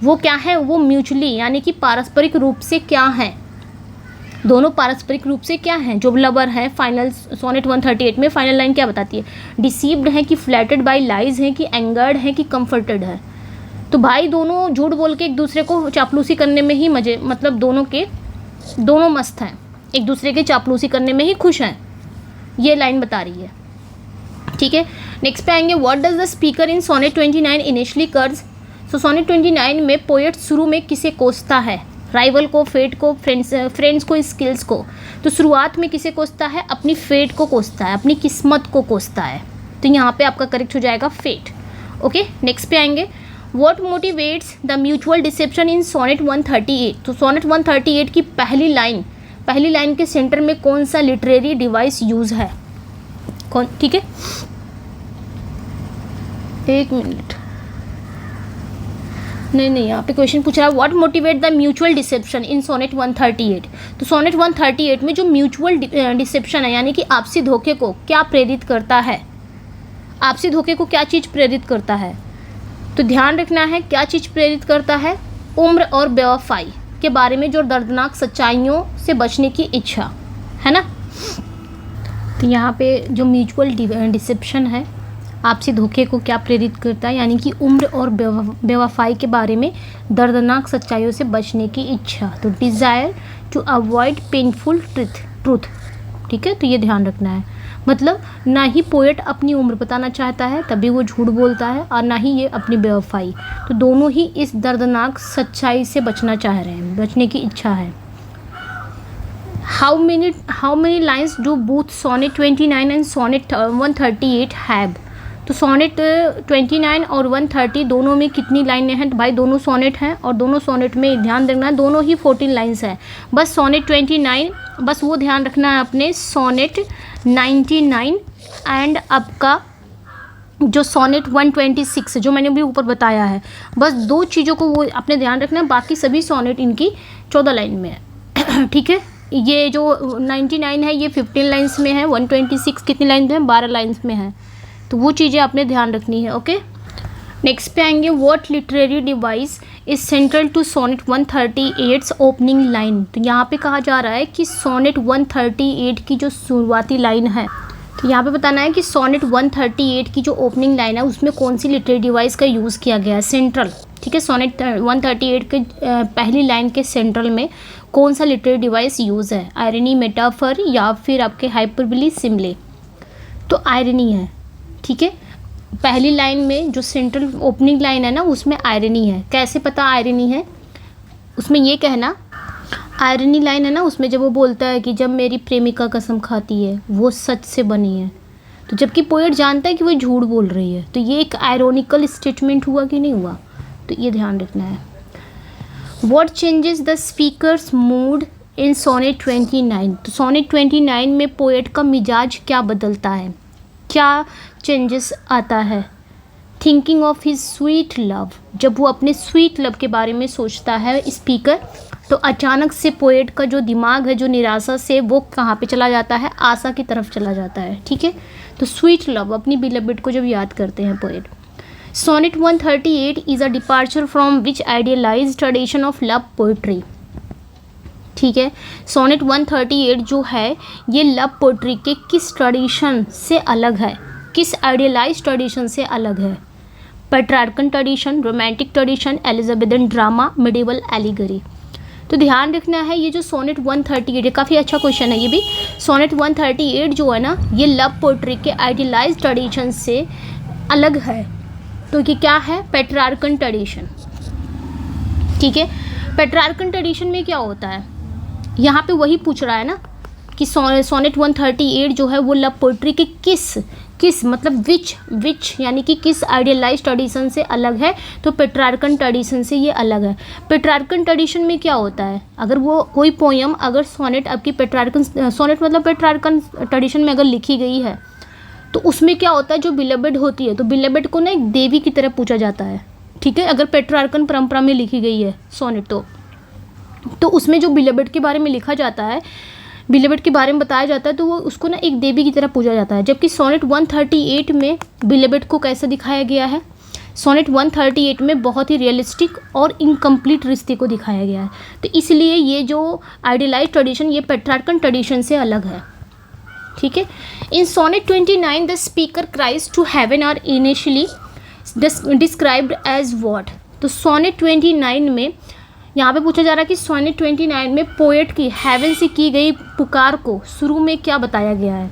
वो क्या है? वो म्यूचुअली यानी कि पारस्परिक रूप से क्या हैं? दोनों पारस्परिक रूप से क्या हैं? जो लवर हैं, फाइनल सोनेट 138 में फाइनल लाइन क्या बताती है? डिसीव्ड है कि फ्लैटेड बाय लाइज हैं कि एंगर्ड है कि कंफर्टेड है। तो भाई दोनों झूठ बोल के एक दूसरे को चापलूसी करने में ही मजे, मतलब दोनों मस्त हैं, एक दूसरे के चापलूसी करने में ही खुश हैं, ये लाइन बता रही है। ठीक है, नेक्स्ट पे आएंगे, what does the speaker in sonnet 29 initially curse. So sonnet 29 में पोएट शुरू में किसे कोसता है? राइवल को, फेट को, फ्रेंड्स को, स्किल्स को। तो शुरुआत में किसे कोसता है? अपनी फेट को कोसता है, अपनी किस्मत को कोसता है। तो यहाँ पे आपका करेक्ट हो जाएगा फेट। ओके, नेक्स्ट पे आएंगे, what motivates the mutual deception in sonnet 138। तो सोनेट 138 की पहली लाइन के सेंटर में कौन सा लिटरेरी डिवाइस यूज है? कौन? ठीक है, एक मिनट, नहीं, यहाँ पे क्वेश्चन पूछ रहा है what motivate the mutual deception in sonnet 138। तो सोनेट 138 में जो म्यूचुअल डिसेप्शन है, यानी कि आपसी धोखे को क्या प्रेरित करता है? आपसी धोखे को क्या चीज़ प्रेरित करता है? तो ध्यान रखना है क्या चीज़ प्रेरित करता है? उम्र और बेवफाई के बारे में जो दर्दनाक सच्चाइयों से बचने की इच्छा है ना। तो यहाँ पे जो म्यूचुअल डिसेप्शन है, आपसी धोखे को क्या प्रेरित करता है, यानी कि उम्र और बेवफाई के बारे में दर्दनाक सच्चाइयों से बचने की इच्छा। तो desire to avoid painful truth. ठीक है, तो ये ध्यान रखना है। मतलब ना ही पोएट अपनी उम्र बताना चाहता है तभी वो झूठ बोलता है, और ना ही ये अपनी बेवफाई। तो दोनों ही इस दर्दनाक सच्चाई से बचना चाह रहे हैं, बचने की इच्छा है। How many lines do both sonnet 29 and sonnet 138 have. तो सोनेट 29 और 130 दोनों में कितनी लाइनें हैं? भाई दोनों सोनेट हैं, और दोनों सोनेट में ध्यान रखना है दोनों ही 14 लाइन्स हैं। बस सोनेट 29, बस वो ध्यान रखना है अपने सोनेट 99 एंड आपका जो सोनेट 126 जो मैंने अभी ऊपर बताया है, बस दो चीज़ों को वो अपने ध्यान रखना है। बाकी सभी सोनेट इनकी 14 लाइन में है। ठीक है, ये जो 99 है ये 15 लाइन्स में है, 126 कितनी लाइन में है? 12 लाइन्स में है। तो वो चीज़ें आपने ध्यान रखनी है। ओके, नेक्स्ट पे आएंगे, what literary device is central to sonnet 138 opening line. तो यहाँ पे कहा जा रहा है कि सोनेट 138 की जो शुरुआती लाइन है, तो यहाँ पे बताना है कि सोनेट 138 की जो ओपनिंग लाइन है उसमें कौन सी लिटरेरी डिवाइस का यूज़ किया गया है, सेंट्रल। ठीक है, सोनेट 138 के पहली लाइन के सेंट्रल में कौन सा लिटरेरी डिवाइस यूज़ है? आयरनी, मेटाफर, या फिर आपके हाइपरबोली, सिम्ले। तो आयरनी है। ठीक है, पहली लाइन में जो सेंट्रल ओपनिंग लाइन है ना उसमें आयरनी है। कैसे पता आयरनी है? उसमें ये कहना, आयरनी लाइन है ना उसमें जब वो बोलता है कि जब मेरी प्रेमिका कसम खाती है वो सच से बनी है, तो जबकि पोएट जानता है कि वो झूठ बोल रही है, तो ये एक आयरोनिकल स्टेटमेंट हुआ कि नहीं हुआ? तो ये ध्यान रखना है। What changes the speaker's mood in sonnet 29। तो सोनेट 29 में पोएट का मिजाज क्या बदलता है, क्या चेंजेस आता है? Thinking of his sweet love, जब वो अपने स्वीट लव के बारे में सोचता है स्पीकर, तो अचानक से पोएट का जो दिमाग है, जो निराशा से वो कहाँ पे चला जाता है? आशा की तरफ चला जाता है। ठीक है, तो स्वीट लव, अपनी बिलबिड को जब याद करते हैं poet. Sonnet 138 is a departure from which idealize tradition of love poetry. ठीक है, सोनेट 138 जो है ये लव पोइट्री के किस ट्रेडिशन से अलग है, किस आइडियलाइज ट्रेडिशन से अलग है? Petrarchan tradition, romantic tradition, Elizabethan drama, medieval allegory. तो ध्यान रखना है ये जो सोनेट 138 है, काफ़ी अच्छा क्वेश्चन है ये भी। सोनेट 138 जो है ना, ये लव पोएट्री के आइडियलाइज्ड ट्रेडिशन से अलग है। तो ये क्या है? Petrarchan tradition. ठीक है, पेट्रार्कन ट्रेडिशन में क्या होता है, यहाँ पे वही पूछ रहा है ना कि सोनेट 138 जो है वो लव पोएट्री के किस मतलब विच यानी कि किस आइडियलाइज ट्रेडिशन से अलग है। तो पेट्रार्कन ट्रेडिशन से ये अलग है। पेट्रार्कन ट्रेडिशन में क्या होता है, अगर वो कोई पोयम अगर सोनेट आपकी सोनेट मतलब पेट्रार्कन ट्रेडिशन में अगर लिखी गई है तो उसमें क्या होता है, जो बिलेबेड होती है तो बिलेबेड को ना एक देवी की तरह पूछा जाता है। ठीक है, अगर पेट्रार्कन परंपरा में लिखी गई है सोनेट तो उसमें जो बिलेबेड के बारे में लिखा जाता है, बिलेबेड के बारे में बताया जाता है, तो वो उसको ना एक देवी की तरह पूजा जाता है। जबकि सोनेट 138 में बिलेबेड को कैसे दिखाया गया है, सोनेट 138 में बहुत ही रियलिस्टिक और इनकम्प्लीट रिश्ते को दिखाया गया है। तो इसलिए ये जो आइडियलाइज ट्रेडिशन ये पेट्रार्कन ट्रेडिशन से अलग है। ठीक है, in sonnet 29 the speaker cries to heaven are initially described as what. तो सोनेट 29 में यहाँ पे पूछा जा रहा है कि सोनेट 29 में पोएट की हेवन से की गई पुकार को शुरू में क्या बताया गया है,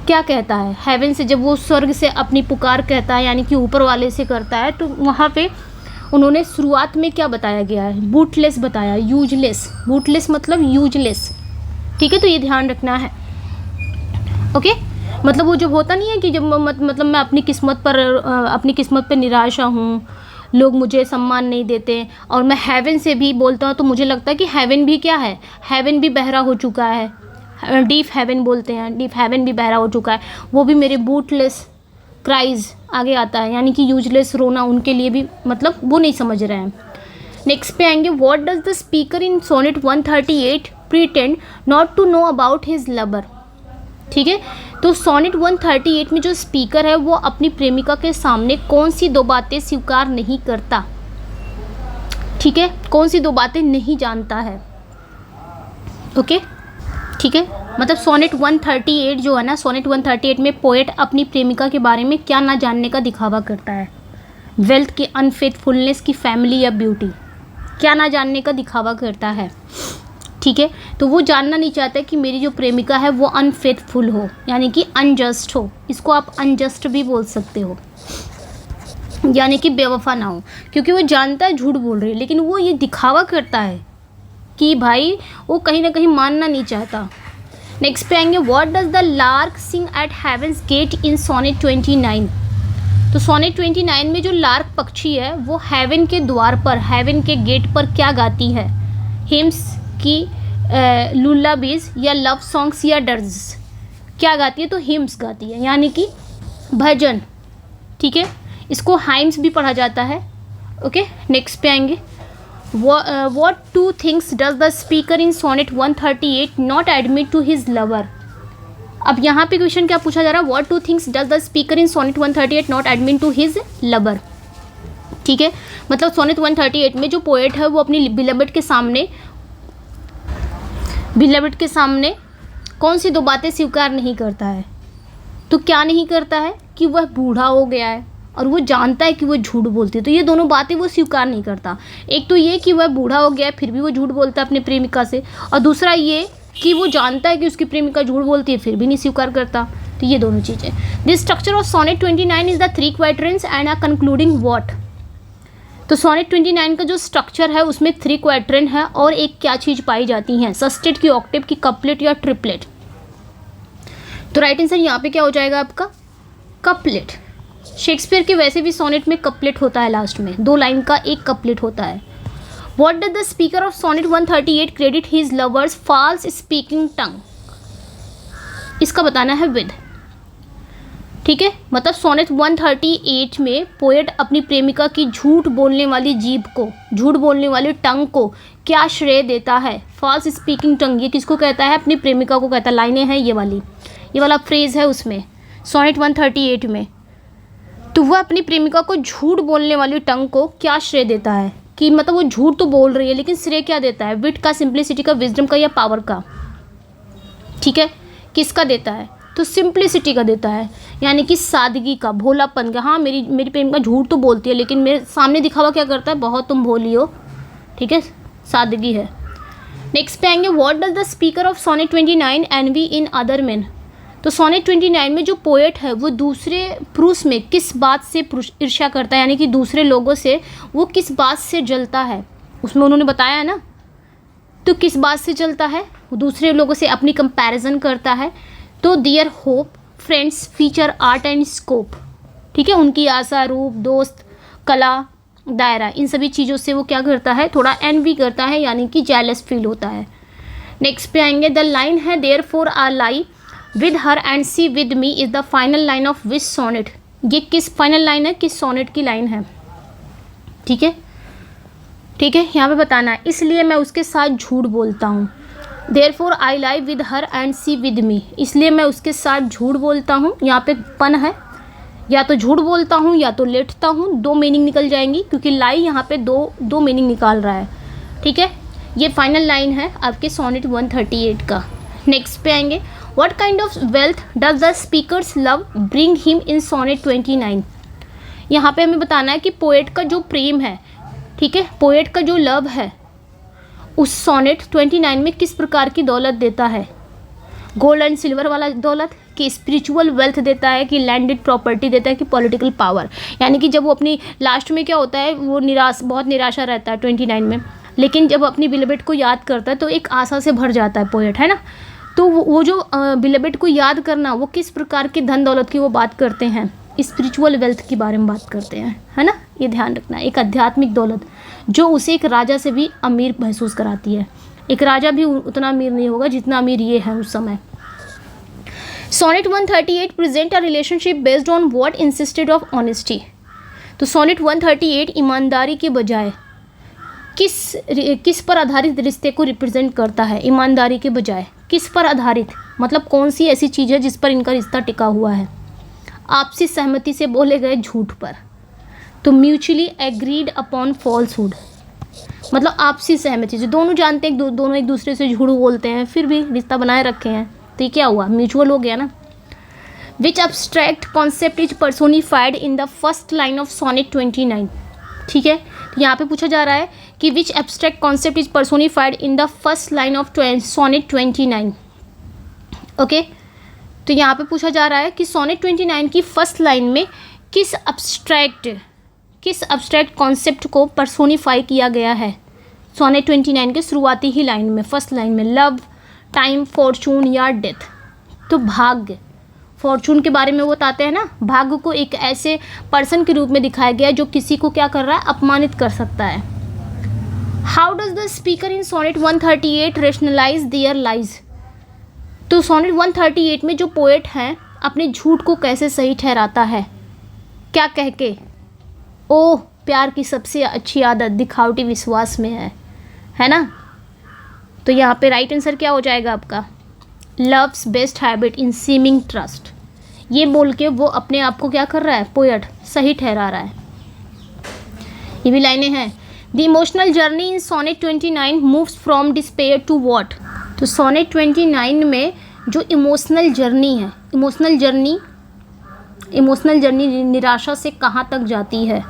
क्या कहता है। हेवन से जब वो स्वर्ग से अपनी पुकार कहता है यानी कि ऊपर वाले से करता है, तो वहाँ पे उन्होंने शुरुआत में क्या बताया गया है, बूटलेस बताया, यूजलेस। बूटलेस मतलब यूजलेस। ठीक है, तो ये ध्यान रखना है। ओके, मतलब वो जब होता नहीं है कि जब मतलब मैं अपनी किस्मत पर निराशा हूँ, लोग मुझे सम्मान नहीं देते, और मैं हेवन से भी बोलता हूँ तो मुझे लगता है कि हेवन भी क्या है, हेवन भी बहरा हो चुका है। डीप हेवन बोलते हैं, डीप हेवन भी बहरा हो चुका है, वो भी मेरे बूटलेस क्राइज आगे आता है, यानी कि यूजलेस रोना उनके लिए भी मतलब वो नहीं समझ रहे हैं। नेक्स्ट पे आएंगे, what does the speaker in sonnet 138 pretend not to know about his lover. ठीक है, तो सोनेट 138 में जो स्पीकर है वो अपनी प्रेमिका के सामने कौन सी दो बातें स्वीकार नहीं करता। ठीक है, कौन सी दो बातें नहीं जानता है। ओके, ठीक है, मतलब सोनेट 138 जो है ना, सोनेट 138 में पोएट अपनी प्रेमिका के बारे में क्या ना जानने का दिखावा करता है। वेल्थ की, अनफेथफुलनेस की, फैमिली या ब्यूटी, क्या ना जानने का दिखावा करता है। ठीक है, तो वो जानना नहीं चाहता कि मेरी जो प्रेमिका है वो अनफेथफुल हो, यानी कि अनजस्ट हो। इसको आप अनजस्ट भी बोल सकते हो, यानी कि बेवफा ना हो, क्योंकि वो जानता है झूठ बोल रही है, लेकिन वो ये दिखावा करता है कि भाई वो कहीं ना कहीं मानना नहीं चाहता। नेक्स्ट पे आएंगे, what does the lark sing at heaven's gate in sonnet 29। तो सोनेट 29 में जो लार्क पक्षी है वो हेवन के द्वार पर, हेवन के गेट पर क्या गाती है। हिम्स की, लुल्लाबीज या लव सॉन्ग्स या डर्स, क्या गाती है, तो हिम्स गाती है, यानी कि भजन। ठीक है, इसको हाइम्स भी पढ़ा जाता है। ओके, नेक्स्ट पे आएंगे, what two things does the speaker in sonnet 138 not admit to his lover. अब यहाँ पे क्वेश्चन क्या पूछा जा रहा है, what two things does the speaker in sonnet 138 not admit to his lover. ठीक है, मतलब सोनेट 138 में जो पोएट है वो अपनी बिलेबेड के सामने कौन सी दो बातें स्वीकार नहीं करता है। तो क्या नहीं करता है कि वह बूढ़ा हो गया है और वो जानता है कि वो झूठ बोलती है, तो ये दोनों बातें वो स्वीकार नहीं करता। एक तो ये कि वह बूढ़ा हो गया है फिर भी वो झूठ बोलता है अपनी प्रेमिका से, और दूसरा ये कि वो जानता है कि उसकी प्रेमिका झूठ बोलती है फिर भी नहीं स्वीकार करता। तो ये दोनों चीज़ें। This structure of sonnet 29 is the 3 quadrants and are concluding what. तो सोनेट 29 का जो स्ट्रक्चर है उसमें 3 क्वाड्रेंट है और एक क्या चीज़ पाई जाती है, सस्टेट की, ऑक्टेव की, कपलेट या ट्रिपलेट। तो राइट आंसर यहाँ पे क्या हो जाएगा आपका, कपलेट। शेक्सपियर के वैसे भी सोनेट में कपलेट होता है, लास्ट में 2 लाइन का एक कपलेट होता है। What does the speaker of sonnet 138 credit his lover's false speaking tongue. इसका बताना है विद। ठीक है, मतलब सोनेट 138 में पोएट अपनी प्रेमिका की झूठ बोलने वाली जीभ को, झूठ बोलने वाली टंग को क्या श्रेय देता है। फॉल्स स्पीकिंग टंग ये किसको कहता है, अपनी प्रेमिका को कहता है। लाइनें हैं ये वाला फ्रेज है उसमें सोनेट 138 में। तो वह अपनी प्रेमिका को झूठ बोलने वाली टंग को क्या श्रेय देता है, कि मतलब वो झूठ तो बोल रही है लेकिन श्रेय क्या देता है, विट का, सिंप्लिसिटी का, विजडम का या पावर का। ठीक है, किसका देता है, तो सिंप्लिसिटी का देता है, यानी कि सादगी का, भोलापन का। हाँ, मेरी प्रेमिका झूठ तो बोलती है, लेकिन मेरे सामने दिखावा क्या करता है, बहुत तुम भोली हो, ठीक है, सादगी है। नेक्स्ट पे आएंगे, what does the speaker of sonnet 29 envy in other men. तो सोनेट 29 में जो पोएट है वो दूसरे पुरुष में किस बात से ईर्ष्या करता है, यानी कि दूसरे लोगों से वो किस बात से जलता है, उसमें उन्होंने बताया है ना। तो किस बात से जलता है, वो दूसरे लोगों से अपनी कंपैरिजन करता है। तो their hope, friends, feature, art and scope, ठीक है, उनकी आशा, रूप, दोस्त, कला, दायरा, इन सभी चीज़ों से वो क्या करता है, थोड़ा एनवी करता है, यानी कि जेलस फील होता है। नेक्स्ट पे आएंगे, द लाइन है therefore are lie with her and she with me is the final line of which sonnet. ये किस फाइनल लाइन है, किस सोनेट की लाइन है, ठीक है, ठीक है, यहाँ पे बताना है। इसलिए मैं उसके साथ झूठ बोलता हूँ, therefore I lie with her and she with me, इसलिए मैं उसके साथ झूठ बोलता हूँ। यहाँ पे पन है, या तो झूठ बोलता हूँ या तो लेटता हूँ, दो मीनिंग निकल जाएंगी, क्योंकि लाई यहाँ पे दो मीनिंग निकाल रहा है, ठीक है। ये फाइनल लाइन है आपके सोनेट 138 का। नेक्स्ट पे आएंगे, what kind of wealth does the speaker's love bring him in sonnet 29। यहाँ पे हमें बताना है कि पोएट का जो प्रेम है, ठीक है, पोएट का जो लव है उस सोनेट 29 में किस प्रकार की दौलत देता है, गोल्ड एंड सिल्वर वाला दौलत, कि स्पिरिचुअल वेल्थ देता है, कि लैंडेड प्रॉपर्टी देता है, कि पॉलिटिकल पावर। यानी कि जब वो अपनी लास्ट में क्या होता है, वो बहुत निराशा रहता है 29 में, लेकिन जब अपनी बिलबेट को याद करता है तो एक आशा से भर जाता है पोएट, है ना। तो वो जो बिलबेट को याद करना, वो किस प्रकार की धन दौलत की वो बात करते हैं, स्पिरिचुअल वेल्थ के बारे में बात करते हैं, है ना, ये ध्यान रखना है। एक आध्यात्मिक दौलत जो उसे एक राजा से भी अमीर महसूस कराती है। एक राजा भी उतना अमीर नहीं होगा जितना अमीर ये है उस समय। Sonnet 138 present a relationship based on what insisted of honesty. तो सोनेट 138 ईमानदारी के बजाय किस पर आधारित रिश्ते को रिप्रेजेंट करता है, ईमानदारी के बजाय किस पर आधारित, मतलब कौन सी ऐसी चीज़ है जिस पर इनका रिश्ता टिका हुआ है, आपसी सहमति से बोले गए झूठ पर। तो म्यूचुअली एग्रीड अपॉन फॉल्सहुड, मतलब आपसी सहमति से दोनों जानते हैं, दोनों एक दूसरे से झूठ बोलते हैं, फिर भी रिश्ता बनाए रखे हैं, तो ये क्या हुआ, म्यूचुअल हो गया ना। Which abstract concept is personified in the first line of sonnet 29। ठीक है, तो यहाँ पे पूछा जा रहा है कि which abstract concept is personified in the first line of sonnet 29। Okay, तो यहाँ पे पूछा जा रहा है कि सोनेट 29 की फर्स्ट लाइन में किस अब्स्ट्रैक्ट कॉन्सेप्ट को पर्सोनिफाई किया गया है। सोनेट 29 के शुरुआती ही लाइन में, फर्स्ट लाइन में, लव, टाइम, फॉर्चून या डेथ। तो भाग्य, फॉर्चून के बारे में वो बताते हैं ना, भाग्य को एक ऐसे पर्सन के रूप में दिखाया गया जो किसी को क्या कर रहा है, अपमानित कर सकता है। How does the speaker in sonnet 138 rationalize their lies. तो सोनेट 138 में जो पोएट हैं अपने झूठ को कैसे सही ठहराता है, क्या कह के, ओह प्यार की सबसे अच्छी आदत दिखावटी विश्वास में है ना। तो यहाँ पे राइट आंसर क्या हो जाएगा आपका, love's best habit in seeming trust. ये बोल के वो अपने आप को क्या कर रहा है, पोएट सही ठहरा रहा है। ये भी लाइनें हैं। The emotional journey in sonnet 29 moves from despair to what. तो सोनेट 29 में जो इमोशनल जर्नी है, इमोशनल जर्नी निराशा से कहाँ तक जाती है।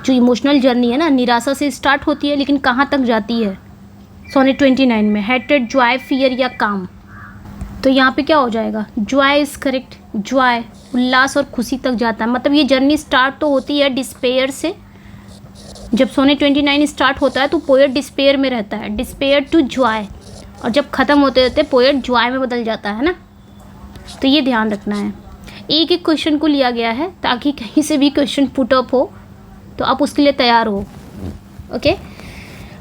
जो इमोशनल जर्नी है ना, निराशा से स्टार्ट होती है लेकिन कहाँ तक जाती है सोनेट 29 में, हेट्रेड, जॉय, फियर या काम। तो यहाँ पे क्या हो जाएगा, जॉय इज़ करेक्ट, जॉय उल्लास और खुशी तक जाता है। मतलब ये जर्नी स्टार्ट तो होती है डिस्पेयर से। जब सोनेट 29 स्टार्ट होता है तो पोएट डिस्पेयर में रहता है, डिस्पेयर टू जॉय, और जब ख़त्म होते होते पोएट जॉय में बदल जाता है ना। तो ये ध्यान रखना है। एक एक क्वेश्चन को लिया गया है ताकि कहीं से भी क्वेश्चन पुट अप हो तो आप उसके लिए तैयार हो। ओके,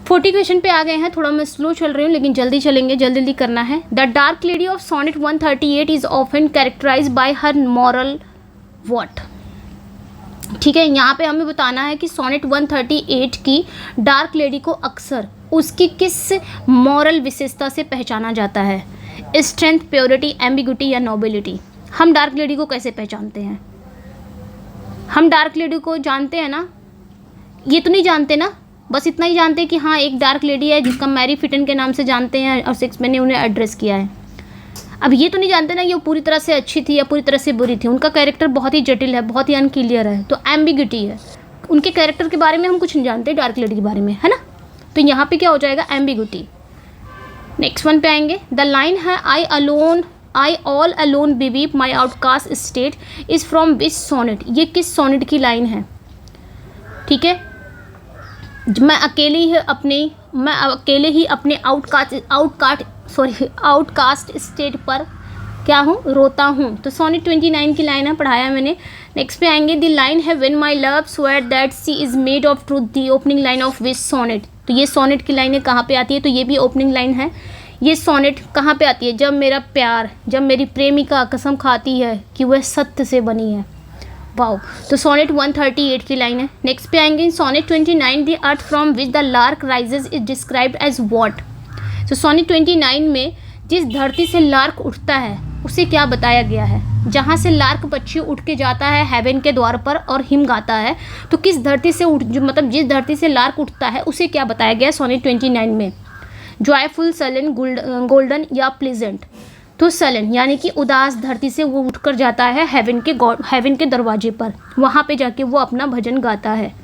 40 क्वेश्चन पे आ गए हैं। थोड़ा मैं स्लो चल रही हूँ लेकिन जल्दी चलेंगे, जल्दी करना है। The dark lady of sonnet 138 is often characterize by her moral what. ठीक है, यहाँ पे हमें बताना है कि सोनेट 138 की डार्क लेडी को अक्सर उसकी किस मॉरल विशेषता से पहचाना जाता है, स्ट्रेंथ, प्योरिटी, एम्बिग्यूटी या नोबिलिटी। हम डार्क लेडी को कैसे पहचानते हैं, हम डार्क लेडी को जानते हैं ना, ये तो नहीं जानते ना, बस इतना ही जानते हैं कि हाँ एक डार्क लेडी है जिसका मैरी फिटन के नाम से जानते हैं और 6 मैंने उन्हें एड्रेस किया है। अब ये तो नहीं जानते ना ये वो पूरी तरह से अच्छी थी या पूरी तरह से बुरी थी, उनका कैरेक्टर बहुत ही जटिल है, बहुत ही अनक्लियर है, तो एम्बिग्यूटी है, उनके कैरेक्टर के बारे में हम कुछ नहीं जानते डार्क लेडी के बारे में, है ना। तो यहाँ पे क्या हो जाएगा, एम्बिग्यूटी। नेक्स्ट वन पे आएंगे, द लाइन है I all alone believe my outcast state is from which sonnet, ये किस सोनेट की लाइन है, ठीक है। मैं अकेले ही अपने आउटकास्ट स्टेट पर क्या हूँ, रोता हूँ। तो सोनेट 29 की लाइन है, पढ़ाया मैंने। नेक्स्ट पे आएंगे, द लाइन है when my love swear that she is made of truth, the opening line of which sonnet. तो ये सोनेट की लाइनें कहाँ पे आती है, तो ये भी ओपनिंग लाइन है। ये सोनेट कहाँ पे आती है, जब मेरी प्रेमिका कसम खाती है कि वह सत्य से बनी है। वाओ, तो सोनेट 138 की लाइन है। नेक्स्ट पे आएंगे, sonnet 29 the earth from which the lark rises is described as what. तो सोनेट 29 में जिस धरती से लार्क उठता है उसे क्या बताया गया है, जहाँ से लार्क पक्षी उठ के जाता है हेवन के द्वार पर और हिम गाता है, तो किस धरती से मतलब जिस धरती से लार्क उठता है उसे क्या बताया गया है सोनेट 29 में, जॉयफुल, सलन, गोल्डन या प्लीजेंट। तो सलन यानी कि उदास धरती से वो उठकर जाता है हेवन के दरवाजे पर, वहाँ पे जाके वो अपना भजन गाता है।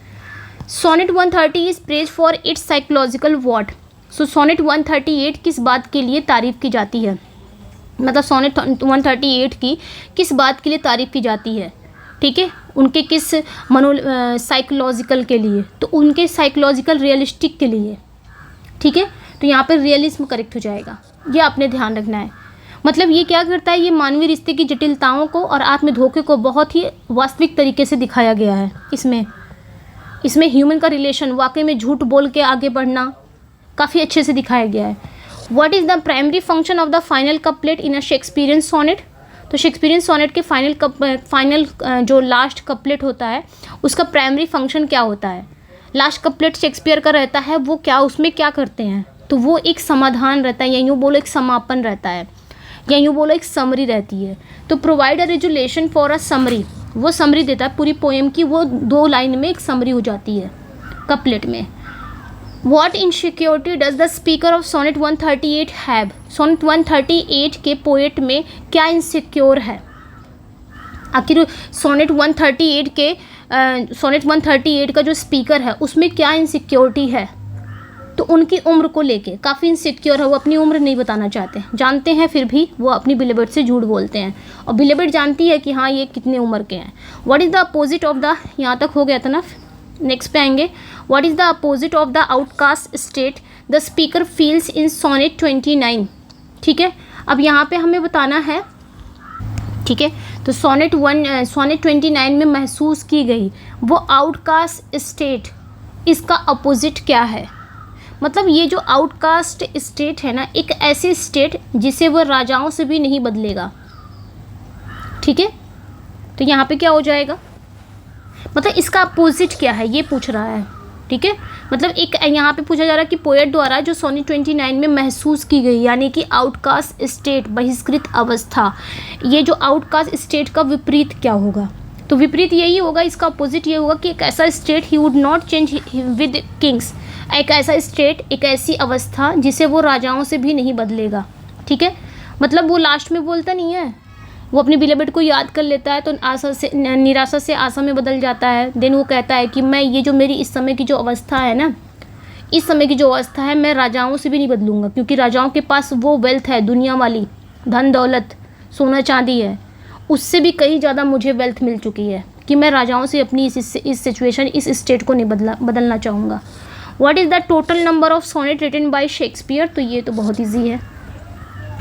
Sonnet 130 is praise for its psychological what. So sonnet 138 किस बात के लिए तारीफ़ की जाती है, मतलब सोनेट 138 की किस बात के लिए तारीफ़ की जाती है, ठीक है, उनके किस साइकोलॉजिकल के लिए, तो उनके साइकोलॉजिकल रियलिस्टिक के लिए, ठीक है। तो यहाँ पर रियलिज्म करेक्ट हो जाएगा, ये आपने ध्यान रखना है। मतलब ये क्या करता है, ये मानवीय रिश्ते की जटिलताओं को और आत्म धोखे को बहुत ही वास्तविक तरीके से दिखाया गया है। इसमें ह्यूमन का रिलेशन, वाकई में झूठ बोल के आगे बढ़ना काफ़ी अच्छे से दिखाया गया है। What is the primary function of the final couplet in a Shakespearean sonnet. तो शेक्सपियरियन सोनेट के फाइनल जो लास्ट कपलेट होता है उसका प्राइमरी फंक्शन क्या होता है। लास्ट कपलेट शेक्सपियर का रहता है, वो क्या उसमें क्या करते हैं, तो वो एक समाधान रहता है, या यूँ बोलो एक समापन रहता है, या यूँ बोलो एक समरी रहती है। तो provide a resolution for a summary, वो समरी देता है पूरी पोएम की, वो 2 लाइन में एक समरी हो जाती है कपलेट में। What insecurity does the speaker of sonnet 138 have. Sonnet 138 के पोएट में क्या इनसिक्योर है, आखिर सोनेट 138 का जो स्पीकर है उसमें क्या इनसिक्योरिटी है। तो उनकी उम्र को लेके काफ़ी इनसिक्योर है, वो अपनी उम्र नहीं बताना चाहते, जानते हैं फिर भी वो अपनी बिलेबेड से झूठ बोलते हैं, और बिलेबेड जानती है कि हाँ ये कितने उम्र के हैं। What is the opposite of the, यहाँ तक हो गया था ना। नेक्स्ट पे आएंगे, what is the opposite of the outcast state the speaker feels in sonnet 29, ठीक है। अब यहाँ पे हमें बताना है, ठीक है। तो सोनेट 29 में महसूस की गई वो आउटकास्ट स्टेट, इसका अपोजिट क्या है। मतलब ये जो आउटकास्ट स्टेट है ना, एक ऐसी स्टेट जिसे वो राजाओं से भी नहीं बदलेगा, ठीक है। तो यहाँ पे क्या हो जाएगा, मतलब इसका अपोजिट क्या है ये पूछ रहा है, ठीक है। मतलब एक यहाँ पे पूछा जा रहा है कि पोएट द्वारा जो सोनेट 29 में महसूस की गई यानी कि आउटकास्ट स्टेट, बहिष्कृत अवस्था, ये जो आउटकास्ट स्टेट का विपरीत क्या होगा। तो विपरीत यही होगा, इसका अपोजिट ये होगा कि एक ऐसा state he would not change with Kings, एक ऐसा स्टेट, एक ऐसी अवस्था जिसे वो राजाओं से भी नहीं बदलेगा, ठीक है। मतलब वो लास्ट में बोलता नहीं है, वो अपनी बिलेबेड को याद कर लेता है तो निराशा से आशा में बदल जाता है। देन वो कहता है कि मैं ये जो मेरी इस समय की जो अवस्था है ना, इस समय की जो अवस्था है मैं राजाओं से भी नहीं बदलूंगा, क्योंकि राजाओं के पास वो वेल्थ है, दुनिया वाली धन दौलत सोना चांदी है, उससे भी कहीं ज़्यादा मुझे वेल्थ मिल चुकी है कि मैं राजाओं से अपनी इस सिचुएशन, इस स्टेट को नहीं बदलना चाहूँगा। What is the total number of sonnet written by Shakespeare. तो ये तो बहुत ईजी है,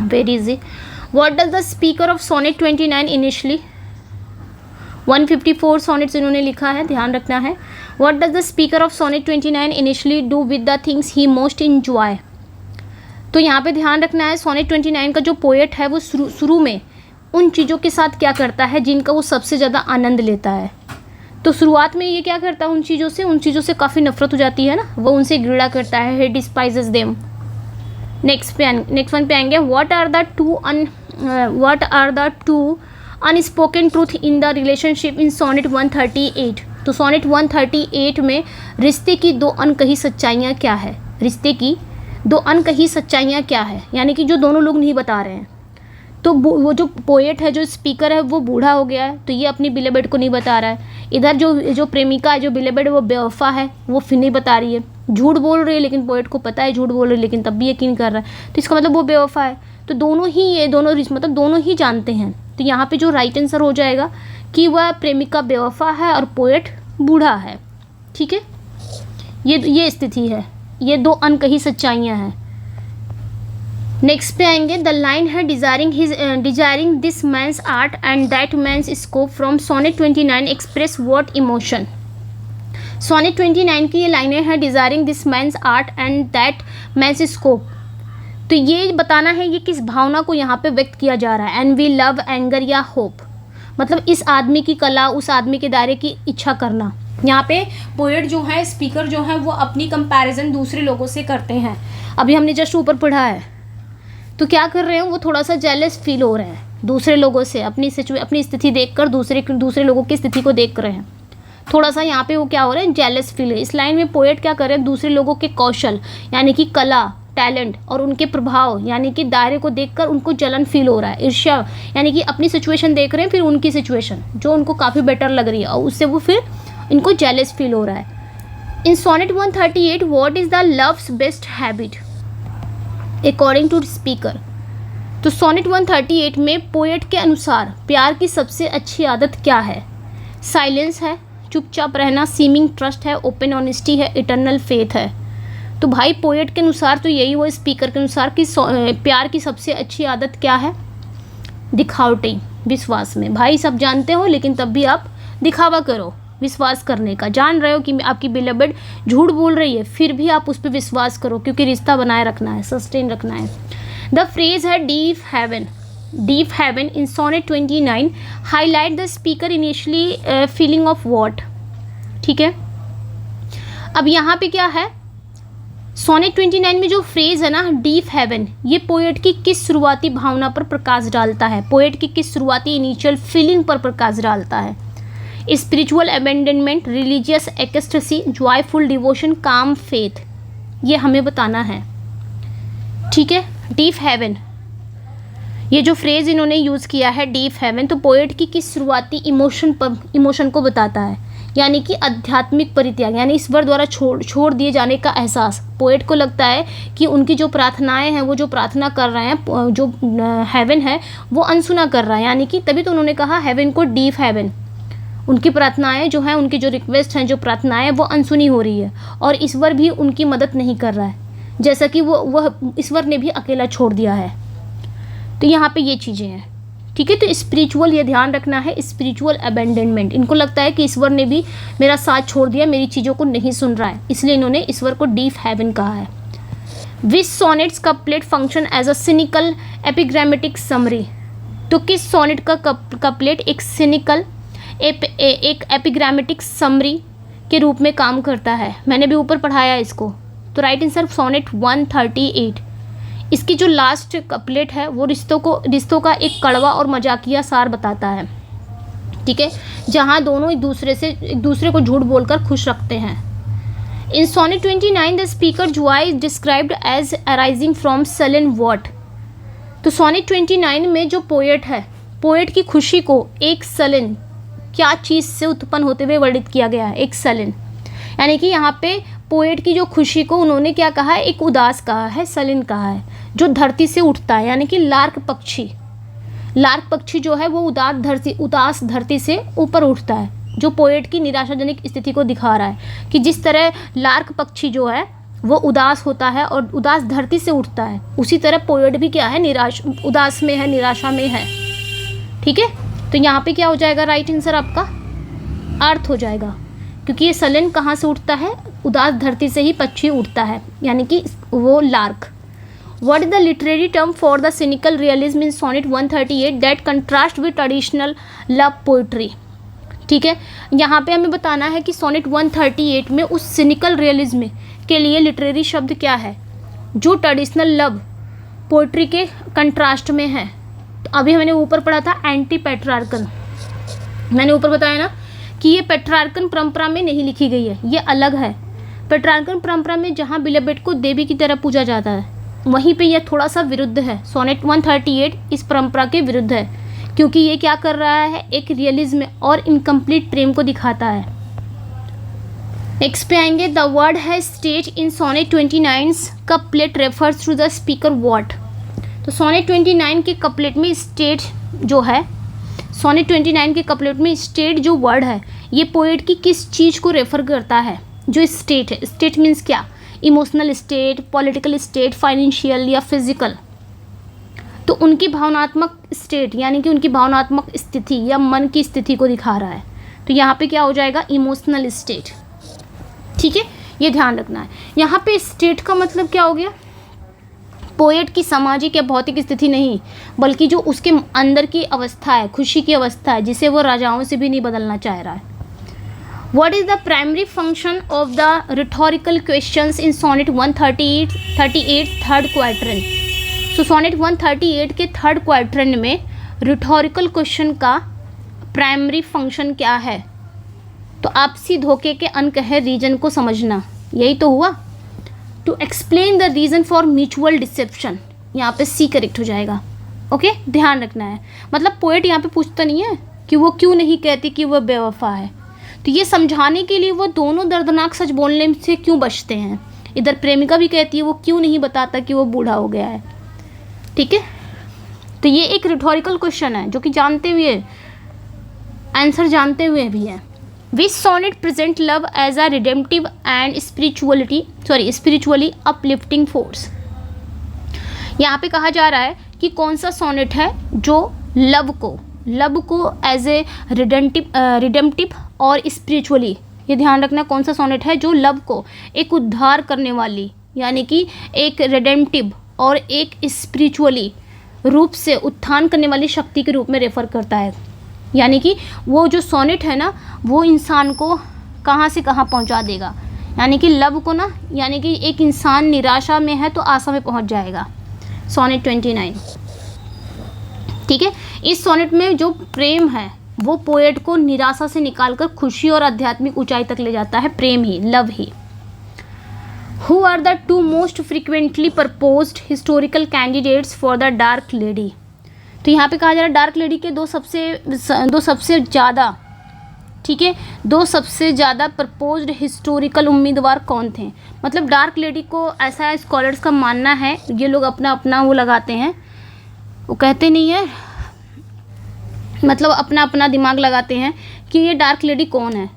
very easy. What does the speaker of sonnet 29 initially, 154 sonnets इन्होंने लिखा है, ध्यान रखना है। What does the speaker of sonnet 29 initially do with the things he most enjoy. तो यहाँ पे ध्यान रखना है, सोनेट 29 का जो पोएट है वो शुरू में उन चीज़ों के साथ क्या करता है जिनका वो सबसे ज़्यादा आनंद लेता है। तो शुरुआत में ये क्या करता है, उन चीज़ों से काफ़ी नफरत हो जाती है ना, वो उनसे घृणा करता है, he despises them। Next one पे आएंगे, what are the two unspoken truth in the relationship in sonnet 138। तो सोनेट 138 में रिश्ते की 2 अनकही सच्चाइयाँ क्या है, रिश्ते की 2 अनकही सच्चाइयाँ क्या है, यानी कि जो दोनों लोग नहीं बता रहे हैं। तो वो जो पोएट है, जो स्पीकर है, वो बूढ़ा हो गया है, तो ये अपनी बिलेबेड को नहीं बता रहा है। इधर जो प्रेमिका है, जो बिलेबेड है, वो बेवफा है, वो फिर नहीं बता रही है, झूठ बोल रही है, लेकिन पोएट को पता है झूठ बोल रही है, लेकिन तब भी यकीन कर रहा है, तो इसका मतलब वो बेवफा है। तो दोनों ही, ये दोनों मतलब दोनों ही जानते हैं। तो यहाँ पे जो राइट आंसर हो जाएगा कि वह प्रेमिका बेवफा है और पोएट बूढ़ा है। ठीक है, ये स्थिति है, ये दो अनकही सच्चाइयाँ हैं। नेक्स्ट पे आएंगे, द लाइन है desiring this man's art and that man's scope from sonnet 29 express what emotion. Sonnet 29 की ये लाइनें हैं, desiring this man's art and that man's scope. तो ये बताना है ये किस भावना को यहाँ पे व्यक्त किया जा रहा है। एंड वी लव, एंगर या होप, मतलब इस आदमी की कला, उस आदमी के दायरे की इच्छा करना। यहाँ पे पोएट जो है, स्पीकर जो है, वो अपनी कंपैरिजन दूसरे लोगों से करते हैं। अभी हमने जस्ट ऊपर पढ़ा है, तो क्या कर रहे हैं, वो थोड़ा सा जेलस फील हो रहे हैं दूसरे लोगों से, अपनी स्थिति देखकर दूसरे लोगों की स्थिति को देख रहे हैं। थोड़ा सा यहाँ पे वो क्या हो रहा है, जेलस फील है। इस लाइन में पोएट क्या कर रहे हैं, दूसरे लोगों के कौशल यानी कि कला, टैलेंट और उनके प्रभाव यानी कि दायरे को देखकर उनको जलन फील हो रहा है। ईर्ष्या यानी कि अपनी सिचुएशन देख रहे हैं, फिर उनकी सिचुएशन जो उनको काफ़ी बेटर लग रही है, और उससे वो फिर इनको जेलस फील हो रहा है। In sonnet 138 what is the love's best habit according to speaker. तो सोनेट 138 में पोएट के अनुसार प्यार की सबसे अच्छी आदत क्या है? साइलेंस है, चुपचाप रहना, सीमिंग ट्रस्ट है, ओपन ऑनेस्टी है, इटर्नल फेथ है। तो भाई पोएट के अनुसार तो यही हुआ, स्पीकर के अनुसार कि प्यार की सबसे अच्छी आदत क्या है? दिखावटी, विश्वास में। भाई सब जानते हो, लेकिन तब भी आप दिखावा करो विश्वास करने का। जान रहे हो कि आपकी बिलेबेड झूठ बोल रही है, फिर भी आप उस पर विश्वास करो, क्योंकि रिश्ता बनाए रखना है, सस्टेन रखना है। द फ्रेज है deep heaven in sonnet 29 highlight the speaker initially feeling of what. ठीक है, अब यहाँ पे क्या है, सोनेट 29 में जो फ्रेज है ना, डीप हेवन, ये पोएट की किस शुरुआती भावना पर प्रकाश डालता है? पोएट की किस शुरुआती इनिशियल फीलिंग पर प्रकाश डालता है? Spiritual abandonment, religious ecstasy, joyful devotion, काम फेथ, ये हमें बताना है। ठीक है, डीप हेवन, ये जो फ्रेज इन्होंने यूज़ किया है डीप हेवन, तो पोएट की किस शुरुआती इमोशन को बताता है, यानी कि आध्यात्मिक परित्याग, यानी ईश्वर द्वारा छोड़ दिए जाने का एहसास। पोएट को लगता है कि उनकी जो प्रार्थनाएं हैं, वो जो प्रार्थना कर रहे हैं, जो हेवन है वो अनसुना कर रहा है, यानी कि तभी तो उन्होंने कहा हेवन को डीप हेवन। उनकी प्रार्थनाएं जो हैं, उनकी जो रिक्वेस्ट हैं, जो प्रार्थनाएं, वो अनसुनी हो रही है, और ईश्वर भी उनकी मदद नहीं कर रहा है, जैसा कि वह ईश्वर ने भी अकेला छोड़ दिया है। तो यहाँ पे ये चीज़ें हैं। ठीक है, तो स्पिरिचुअल, ये ध्यान रखना है, स्पिरिचुअल अबेंडनमेंट। इनको लगता है कि ईश्वर ने भी मेरा साथ छोड़ दिया, मेरी चीज़ों को नहीं सुन रहा है, इसलिए इन्होंने ईश्वर को डीप हेवन कहा है। Which sonnet's couplet function as a cynical epigrammatic summary. तो किस सोनेट का कपलेट एक सिनिकल, एक एपिग्रामेटिक समरी के रूप में काम करता है? मैंने भी ऊपर पढ़ाया इसको। तो राइट आंसर सोनेट 138। इसकी जो लास्ट कपलेट है वो रिश्तों का एक कड़वा और मजाकिया सार बताता है। ठीक है, जहाँ दोनों एक दूसरे को झूठ बोलकर खुश रखते हैं। In sonnet 29 the speaker joy described as arising from sullen what. तो सोनेट 29 में जो पोएट है, पोएट की खुशी को एक सलन, क्या चीज़ से उत्पन्न होते हुए वर्णित किया गया है? एक सलन, यानी कि यहाँ पे पोएट की जो खुशी को उन्होंने क्या कहा है? एक उदास कहा है, सलन कहा है, जो धरती से उठता है, यानी कि लार्क पक्षी जो है वो उदास धरती से ऊपर उठता है, जो पोएट की निराशाजनक स्थिति को दिखा रहा है कि जिस तरह लार्क पक्षी जो है वो उदास होता है और उदास धरती से उठता है, उसी तरह पोएट भी क्या है, उदास में है, निराशा में है। ठीक है, तो यहाँ पे क्या हो जाएगा राइट आंसर आपका? अर्थ हो जाएगा, क्योंकि ये सलन कहाँ से उठता है? उदास धरती से ही पक्षी उठता है, यानी कि वो lark. What is the literary term for the cynical realism in sonnet 138 that contrast with traditional love poetry? ठीक है, यहाँ पे हमें बताना है कि सोनेट 138 में उस सिनिकल रियलिज्म के लिए लिटरेरी शब्द क्या है जो ट्रेडिशनल लव पोइट्री के कंट्रास्ट में है। तो अभी मैंने ऊपर पढ़ा था एंटी पेट्रार्कन, मैंने ऊपर बताया ना कि ये पेट्रार्कन परंपरा में नहीं लिखी गई है, ये अलग है। पेट्रार्कन परंपरा में जहाँ बिलेबेट को देवी की तरह पूजा जाता है, वहीं पे यह थोड़ा सा विरुद्ध है। सोनेट 138 इस परंपरा के विरुद्ध है, क्योंकि ये क्या कर रहा है, एक रियलिज्म और इनकम्प्लीट प्रेम को दिखाता है। नेक्स्ट पे आएंगे, द वर्ड है stage in sonnet 29 couplet refers to the speaker what. तो सोनेट 29 के कपलेट में स्टेज जो है, सोनेट 29 के कपलेट में स्टेट जो वर्ड है ये पोएट की किस चीज़ को रेफर करता है। जो स्टेट है, स्टेट मीन्स क्या, emotional state, political state, financial या फिजिकल। तो उनकी भावनात्मक स्टेट यानी कि उनकी भावनात्मक स्थिति या मन की स्थिति को दिखा रहा है। तो यहाँ पे क्या हो जाएगा, इमोशनल स्टेट। ठीक है, ये ध्यान रखना है। यहाँ पे स्टेट का मतलब क्या हो गया, पोएट की सामाजिक या भौतिक स्थिति नहीं, बल्कि जो उसके अंदर की अवस्था है, खुशी की अवस्था है, जिसे वो राजाओं से भी नहीं बदलना चाह रहा है। What is the primary function of the rhetorical questions in sonnet 138 third quatrain? So sonnet 138 के थर्ड क्वाड्रेंट में rhetorical question का प्राइमरी फंक्शन क्या है। तो आपसी धोखे के अनकहे रीजन को समझना, यही तो हुआ। To explain the reason for mutual deception, यहाँ पे सी करेक्ट हो जाएगा। ओके, ध्यान रखना है। मतलब पोएट यहाँ पे पूछता नहीं है कि वो क्यों नहीं कहती कि वह बेवफा है, तो ये समझाने के लिए वो दोनों दर्दनाक सच बोलने से क्यों बचते हैं। इधर प्रेमिका भी कहती है वो क्यों नहीं बताता कि वो बूढ़ा हो गया है। ठीक है, तो ये एक रिटोरिकल क्वेश्चन है जो कि जानते हुए, आंसर जानते हुए भी है। Which sonnet present love as a redemptive and spiritually uplifting force. यहाँ पे कहा जा रहा है कि कौन सा सोनेट है जो लव को एज ए रिडेम्पटिव और स्पिरिचुअली, ये ध्यान रखना कौन सा सोनेट है जो लव को एक उद्धार करने वाली यानी कि एक रिडेम्पटिव और एक स्पिरिचुअली रूप से उत्थान करने वाली शक्ति के रूप में रेफर करता है। यानी कि वो जो सोनेट है ना, वो इंसान को कहाँ से कहाँ पहुँचा देगा। यानी कि लव को ना, यानी कि एक इंसान निराशा में है तो आशा में पहुँच जाएगा। सोनेट 29। ठीक है, इस सोनेट में जो प्रेम है वो पोएट को निराशा से निकालकर खुशी और आध्यात्मिक ऊंचाई तक ले जाता है। प्रेम ही, लव ही। Who are the two most frequently proposed historical candidates for the dark lady. तो यहाँ पे कहा जा रहा है डार्क लेडी के दो सबसे ज़्यादा, ठीक है, दो सबसे ज़्यादा प्रपोज्ड हिस्टोरिकल उम्मीदवार कौन थे। मतलब डार्क लेडी को ऐसा स्कॉलर्स का मानना है, ये लोग अपना अपना वो लगाते हैं, वो कहते नहीं है, मतलब अपना अपना दिमाग लगाते हैं कि ये डार्क लेडी कौन है।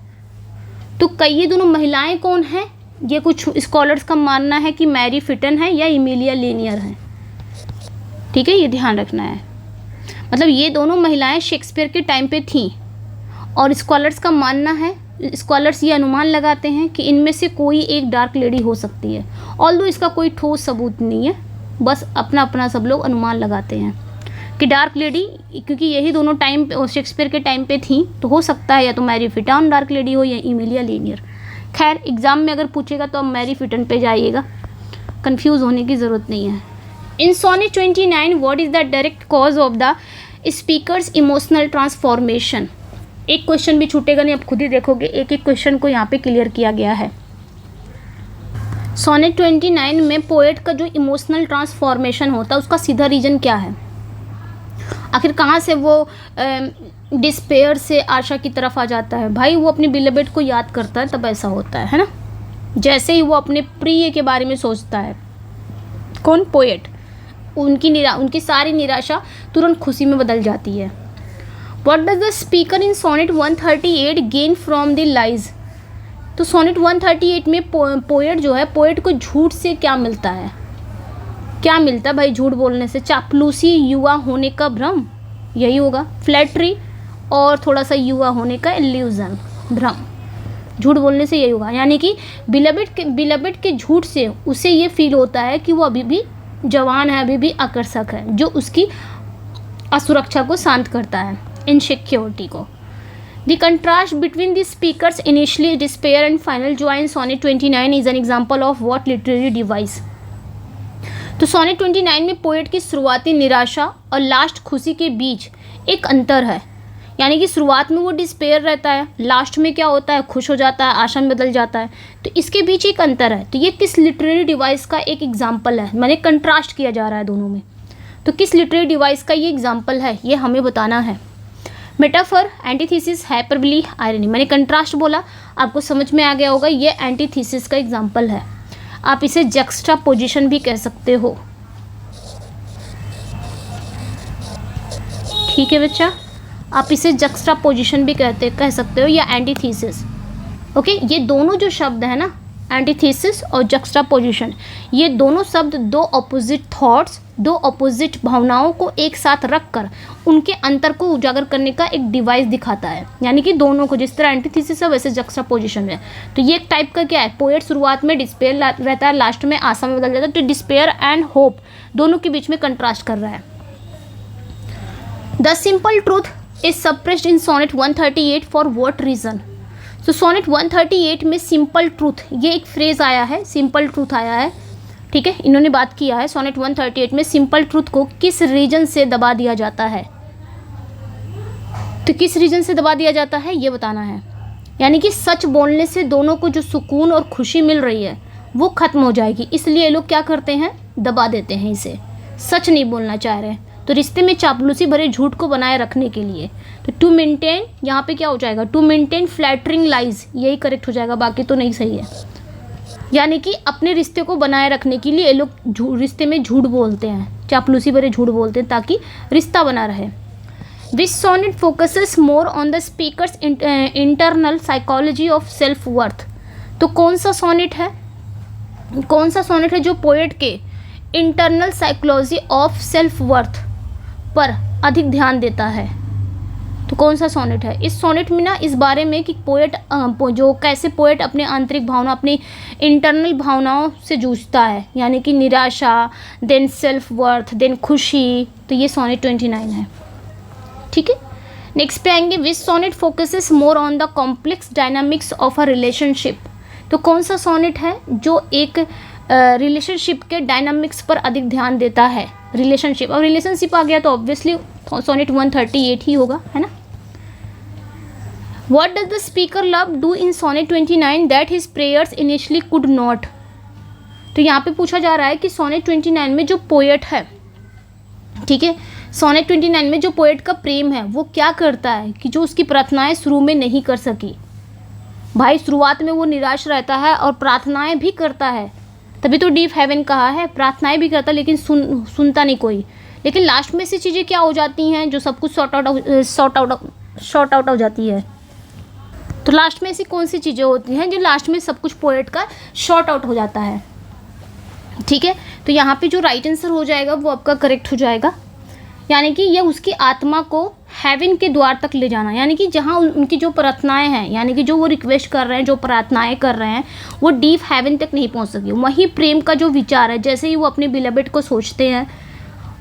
तो कई ये दोनों महिलाएं कौन हैं, ये कुछ स्कॉलर्स का मानना है कि मैरी फिटन है या इमिलिया लेनियर है। ठीक है, ये ध्यान रखना है। मतलब ये दोनों महिलाएं शेक्सपियर के टाइम पे थीं और स्कॉलर्स का मानना है, स्कॉलर्स ये अनुमान लगाते हैं कि इनमें से कोई एक डार्क लेडी हो सकती है। ऑल्दो इसका कोई ठोस सबूत नहीं है, बस अपना अपना सब लोग अनुमान लगाते हैं कि डार्क लेडी, क्योंकि यही दोनों टाइम शेक्सपियर के टाइम पे थी, तो हो सकता है या तो मैरी फिटन डार्क लेडी हो या इमिलिया लेनियर। खैर एग्ज़ाम में अगर पूछेगा तो अब मैरी फिटन पे जाइएगा, कंफ्यूज होने की ज़रूरत नहीं है। In sonnet 29 what is the direct cause of the speaker's emotional transformation. एक क्वेश्चन भी छूटेगा नहीं, आप खुद ही देखोगे, एक एक क्वेश्चन को यहाँ पे क्लियर किया गया है। सोनेट 29 में पोएट का जो इमोशनल ट्रांसफॉर्मेशन होता है उसका सीधा रीज़न क्या है। आखिर कहाँ से वो डिस्पेयर से आशा की तरफ आ जाता है। भाई वो अपने बिलबेड को याद करता है तब ऐसा होता है ना। जैसे ही वो अपने प्रिय के बारे में सोचता है, कौन, पोएट, उनकी सारी निराशा तुरंत खुशी में बदल जाती है। What does the speaker in sonnet 138 gain from the lies. तो सोनेट 138 में पोएट जो है, पोएट को झूठ से क्या मिलता है, क्या मिलता है भाई झूठ बोलने से। चापलूसी, युवा होने का भ्रम, यही होगा। फ्लैटरी और थोड़ा सा युवा होने का इल्यूजन, भ्रम, झूठ बोलने से यही होगा। यानी कि बिलबेड के झूठ से उसे ये फील होता है कि वो अभी भी जवान है, अभी भी आकर्षक है, जो उसकी असुरक्षा को शांत करता है, इनसिक्योरिटी को। The contrast between the speaker's initially despair and final joy in sonnet 29 is an example of what literary device. तो सोनेट 29 में पोएट की शुरुआती निराशा और लास्ट खुशी के बीच एक अंतर है। यानी कि शुरुआत में वो डिस्पेयर रहता है, लास्ट में क्या होता है, खुश हो जाता है, आशा में बदल जाता है। तो इसके बीच एक अंतर है। तो ये किस लिटरेरी डिवाइस का एक एग्जाम्पल है, मैंने कंट्रास्ट किया जा रहा है दोनों में। तो किस लिटरेरी डिवाइस का ये एग्जाम्पल है, ये हमें बताना है। मेटाफर, एंटीथीसिस, हाइपरबोली, आयरनी, मैंने कंट्रास्ट बोला, आपको समझ में आ गया होगा। ये एंटीथीसिस का एग्जाम्पल है। आप इसे जक्सटापोजिशन भी कह सकते हो। ठीक है बच्चा, आप इसे जक्सटापोजिशन भी कह सकते हो या एंटीथीसिस। ओके, ये दोनों जो शब्द है ना, एंटीथीसिस और जक्सटापोजिशन, ये दोनों शब्द दो अपोजिट थॉट्स, दो अपोजिट भावनाओं को एक साथ रखकर उनके अंतर को उजागर करने का एक डिवाइस दिखाता है। यानी कि दोनों को, जिस तरह एंटीथीसिस है वैसे जक्सटापोजिशन है। तो ये एक टाइप का क्या है, पोएट शुरुआत में डिस्पेयर रहता है, लास्ट में आशा में बदल जाता है। तो डिस्पेयर एंड होप दोनों के बीच में कंट्रास्ट कर रहा है। The simple truth is suppressed in sonnet 138 for what reason. तो सोनेट 138 में सिंपल ट्रूथ, ये एक फ्रेज आया है, सिंपल ट्रूथ आया है। ठीक है, इन्होंने बात किया है सोनेट 138 में सिंपल ट्रूथ को किस रीजन से दबा दिया जाता है। तो किस रीजन से दबा दिया जाता है ये बताना है। यानी कि सच बोलने से दोनों को जो सुकून और खुशी मिल रही है वो खत्म हो जाएगी, इसलिए ये लोग क्या करते हैं, दबा देते हैं इसे, सच नहीं बोलना चाह रहे हैं। तो रिश्ते में चापलूसी भरे झूठ को बनाए रखने के लिए, तो टू मेंटेन, यहाँ पे क्या हो जाएगा, टू मेंटेन फ्लैटरिंग लाइज, यही करेक्ट हो जाएगा, बाकी तो नहीं सही है। यानी कि अपने रिश्ते को बनाए रखने के लिए ये लोग रिश्ते में झूठ बोलते हैं, चापलूसी भरे झूठ बोलते हैं ताकि रिश्ता बना रहे। This sonnet focuses more on the speaker's internal psychology of self worth. तो कौन सा सोनेट है जो पोएट के internal psychology of self worth पर अधिक ध्यान देता है। तो कौन सा सोनेट है, इस सोनेट में ना इस बारे में कि पोएट जो कैसे पोएट अपने आंतरिक भावना, अपनी इंटरनल भावनाओं से जूझता है, यानी कि निराशा, देन सेल्फ वर्थ, देन खुशी। तो ये सोनेट 29 है। ठीक है, नेक्स्ट पे आएंगे, which sonnet focuses more on the complex dynamics of a relationship. तो कौन सा सोनेट है जो एक रिलेशनशिप के डायनामिक्स पर अधिक ध्यान देता है। रिलेशनशिप, अब रिलेशनशिप आ गया तो ऑब्वियसली सोनेट 138 ही होगा, है ना। What does the speaker love do in sonnet 29 that his prayers initially could not? तो यहाँ पे पूछा जा रहा है कि सोनेट 29 में जो पोएट है, ठीक है, सोनेट 29 में जो पोएट का प्रेम है वो क्या करता है कि जो उसकी प्रार्थनाएं शुरू में नहीं कर सकी। भाई शुरुआत में वो निराश रहता है और प्रार्थनाएं भी करता है, तभी तो डीप हेवन कहा है, प्रार्थनाएं भी करता लेकिन सुनता नहीं कोई। लेकिन लास्ट में से चीज़ें क्या हो जाती हैं, जो सब कुछ शॉर्ट आउट हो जाती है। तो लास्ट में ऐसी कौन सी चीज़ें होती हैं जो लास्ट में सब कुछ पोएट का शॉर्ट आउट हो जाता है। ठीक है, तो यहाँ पे जो राइट आंसर हो जाएगा वो आपका करेक्ट हो जाएगा। यानी कि यह उसकी आत्मा को हेवन के द्वार तक ले जाना, यानी कि जहाँ उनकी जो प्रार्थनाएं हैं, यानी कि जो वो रिक्वेस्ट कर रहे हैं, जो प्रार्थनाएं कर रहे हैं, वो डीप हेवन तक नहीं पहुँच सकी। वहीं प्रेम का जो विचार है, जैसे ही वो अपने बिलवेड को सोचते हैं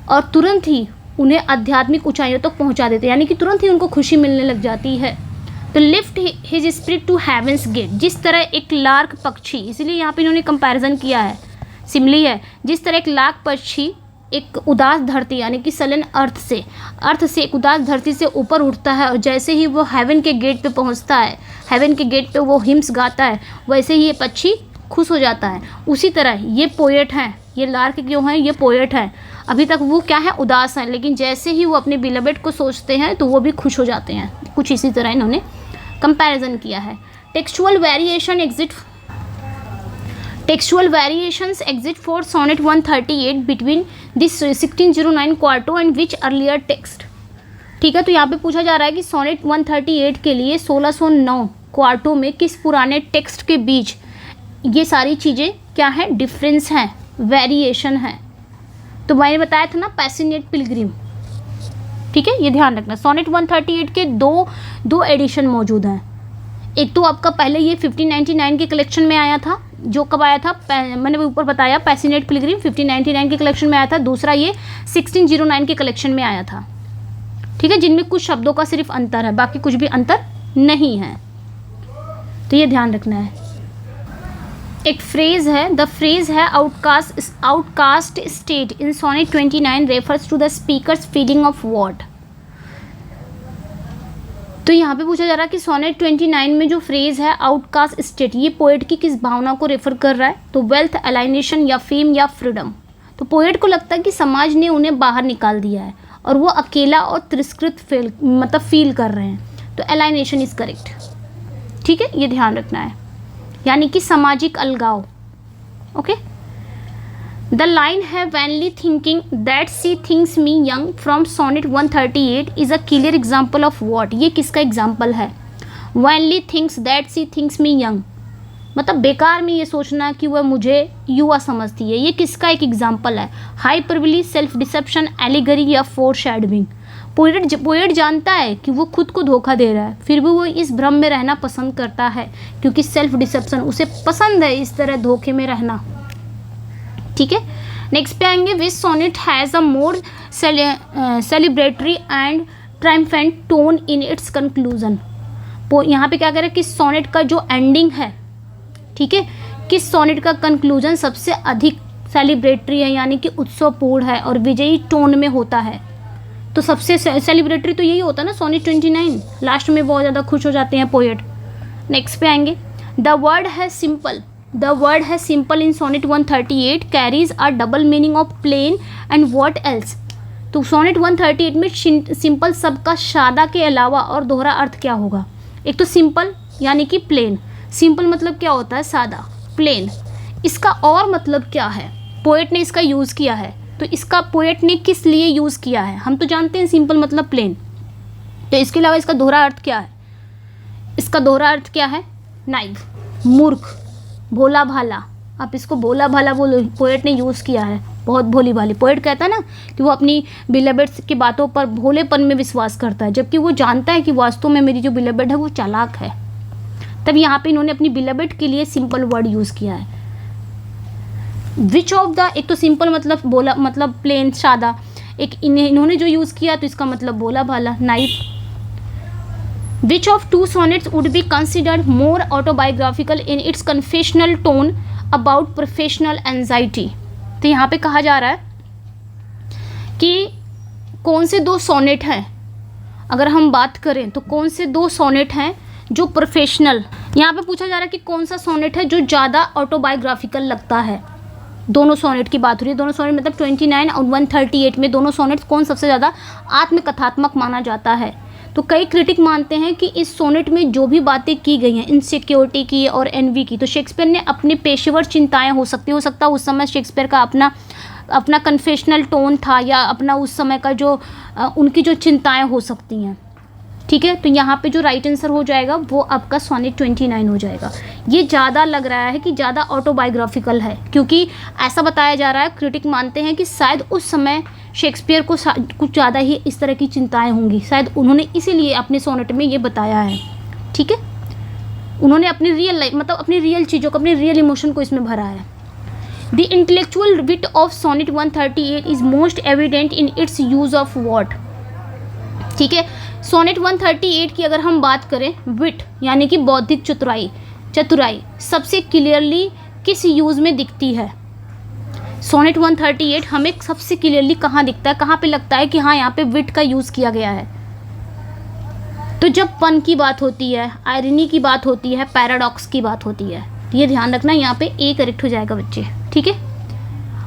और तुरंत ही उन्हें आध्यात्मिक ऊंचाइयों तक पहुँचा देते हैं, यानी कि तुरंत ही उनको खुशी मिलने लग जाती है। तो lift his spirit to heaven's gate, जिस तरह एक लार्क पक्षी, इसीलिए यहाँ पे इन्होंने कंपैरिजन किया है, सिमिली है, जिस तरह एक लार्क पक्षी एक उदास धरती यानी कि सलन अर्थ से एक उदास धरती से ऊपर उठता है और जैसे ही वो हेवन के गेट पे पहुंचता है, हेवन के गेट पे वो हिम्स गाता है, वैसे ही ये पक्षी खुश हो जाता है। उसी तरह ये पोएट हैं, ये लार्क क्यों हैं, ये पोएट हैं। अभी तक वो क्या है, उदास हैं, लेकिन जैसे ही वो अपने बिलवेड को सोचते हैं तो वो भी खुश हो जाते हैं। कुछ इसी तरह इन्होंने कंपैरिजन किया है। Textual variations exist for sonnet 138 between this 1609 quarto and which earlier text। ठीक है, तो यहाँ पे पूछा जा रहा है कि सोनेट 138 के लिए 1609 क्वार्टो में किस पुराने टेक्स्ट के बीच ये सारी चीज़ें क्या है, डिफरेंस हैं, वेरिएशन है। तो मैंने बताया था ना, पैसिनेट पिलग्रिम। ठीक है, ये ध्यान रखना। सोनेट 138 के दो एडिशन मौजूद हैं। एक तो आपका पहले ये 1599 के कलेक्शन में आया था, जो कब आया था, मैंने ऊपर बताया, पैसिनेट पिलग्रिम 1599 के कलेक्शन में आया था। दूसरा ये 1609 के कलेक्शन में आया था। ठीक है, जिनमें कुछ शब्दों का सिर्फ अंतर है, बाकी कुछ भी अंतर नहीं है, तो ये ध्यान रखना है। एक फ्रेज है, द फ्रेज है outcast state in sonnet 29 refers to the speaker's feeling of what. तो यहाँ पे पूछा जा रहा है कि सोनेट 29 में जो फ्रेज है आउटकास्ट स्टेट, ये पोएट की किस भावना को रेफर कर रहा है? तो वेल्थ, अलाइनेशन या फेम या फ्रीडम। तो पोएट को लगता है कि समाज ने उन्हें बाहर निकाल दिया है और वो अकेला और तिरस्कृत फील कर रहे हैं। तो अलाइनेशन इज करेक्ट। ठीक है, ये ध्यान रखना है, यानी कि सामाजिक अलगाव। ओके, द लाइन है vainly thinking that she thinks me young from sonnet 138 is a clear example of what. ये किसका एग्जाम्पल है? Vainly thinks that she thinks me young, मतलब बेकार में ये सोचना कि वह मुझे युवा समझती है। ये किसका एक एग्जाम्पल है? हाइपरबोली, सेल्फ डिसेप्शन, एलिगरी या फोरशैडोइंग। पोएट जानता है कि वो खुद को धोखा दे रहा है, फिर भी वो इस भ्रम में रहना पसंद करता है, क्योंकि सेल्फ डिसेप्शन, उसे पसंद है इस तरह धोखे में रहना। ठीक है, नेक्स्ट पे आएंगे, which sonnet has a more celebratory and triumphant tone in its conclusion. यहाँ पे क्या कह रहा है कि सोनेट का जो एंडिंग है, ठीक है, किस सोनेट का कंक्लूजन सबसे अधिक सेलिब्रेटरी है, यानी कि उत्सवपूर्ण है और विजयी टोन में होता है। तो सबसे सेलिब्रेटरी तो यही होता है ना, सोनेट 29, लास्ट में बहुत ज़्यादा खुश हो जाते हैं पोएट। नेक्स्ट पे आएंगे, द वर्ड है सिंपल। द वर्ड है simple in sonnet 138 carries a double meaning of plain and what else. तो सोनेट 138 में सिंपल शब्द का सादा के अलावा और दोहरा अर्थ क्या होगा? एक तो सिंपल यानी कि प्लेन। सिंपल मतलब क्या होता है? सादा। प्लेन, इसका और मतलब क्या है? पोएट ने इसका यूज़ किया है, तो इसका पोएट ने किस लिए यूज़ किया है? हम तो जानते हैं सिंपल मतलब प्लेन, तो इसके अलावा इसका दोहरा अर्थ क्या है? इसका दोहरा अर्थ क्या है? नाइव, मूर्ख, भोला भाला। आप इसको भोला भाला बोलो, पोएट ने यूज़ किया है, बहुत भोली भाली। पोएट कहता है ना कि वो अपनी बिलेबेड की बातों पर भोलेपन में विश्वास करता है, जबकि वो जानता है कि वास्तव में मेरी जो बिलेबेड है वो चालाक है। तब यहाँ पे इन्होंने अपनी बिलेबेड के लिए सिंपल वर्ड यूज़ किया है। विच ऑफ द, एक तो सिंपल मतलब बोला मतलब प्लेन सादा, एक इन्होंने जो यूज़ किया तो इसका मतलब बोला भाला, knife. Which of two sonnets would be considered more autobiographical in its confessional tone about professional anxiety. तो यहाँ पे कहा जा रहा है कि कौन से दो सोनेट हैं, अगर हम बात करें तो कौन से दो सोनेट हैं जो प्रोफेशनल। यहाँ पे पूछा जा रहा है कि कौन सा सोनेट है जो ज़्यादा ऑटोबायोग्राफिकल लगता है। दोनों सोनेट की बात हो रही है, दोनों सोनेट मतलब 29 और 138 में दोनों सोनेट कौन सबसे ज़्यादा आत्मकथात्मक माना जाता है? तो कई क्रिटिक मानते हैं कि इस सोनेट में जो भी बातें की गई हैं इनसिक्योरिटी की और एनवी की, तो शेक्सपियर ने अपनी पेशेवर चिंताएं हो सकता है उस समय शेक्सपियर का अपना कन्फेशनल टोन था, या अपना उस समय का जो उनकी जो चिंताएं हो सकती हैं। ठीक है, तो यहाँ पे जो राइट आंसर हो जाएगा वो आपका सोनेट 29 हो जाएगा। ये ज़्यादा लग रहा है कि ज़्यादा ऑटोबायोग्राफिकल है, क्योंकि ऐसा बताया जा रहा है, क्रिटिक मानते हैं कि शायद उस समय शेक्सपियर को कुछ ज़्यादा ही इस तरह की चिंताएं होंगी, शायद उन्होंने इसीलिए अपने सोनेट में ये बताया है। ठीक है, उन्होंने अपनी रियल लाइफ मतलब अपनी रियल चीज़ों को, अपनी रियल इमोशन को इसमें भरा है। The intellectual wit of sonnet 138 is most evident in its use of what. ठीक है, सोनेट 138 की अगर हम बात करें, विट यानी कि बौद्धिक चतुराई सबसे क्लियरली किस यूज़ में दिखती है? सोनेट 138 हमें सबसे क्लियरली कहाँ दिखता है, कहाँ पे लगता है कि हाँ यहाँ पे विट का यूज़ किया गया है? तो जब पन की बात होती है, आयरनी की बात होती है, पैराडॉक्स की बात होती है। ये ध्यान रखना, यहाँ पे ए करेक्ट हो जाएगा बच्चे। ठीक है,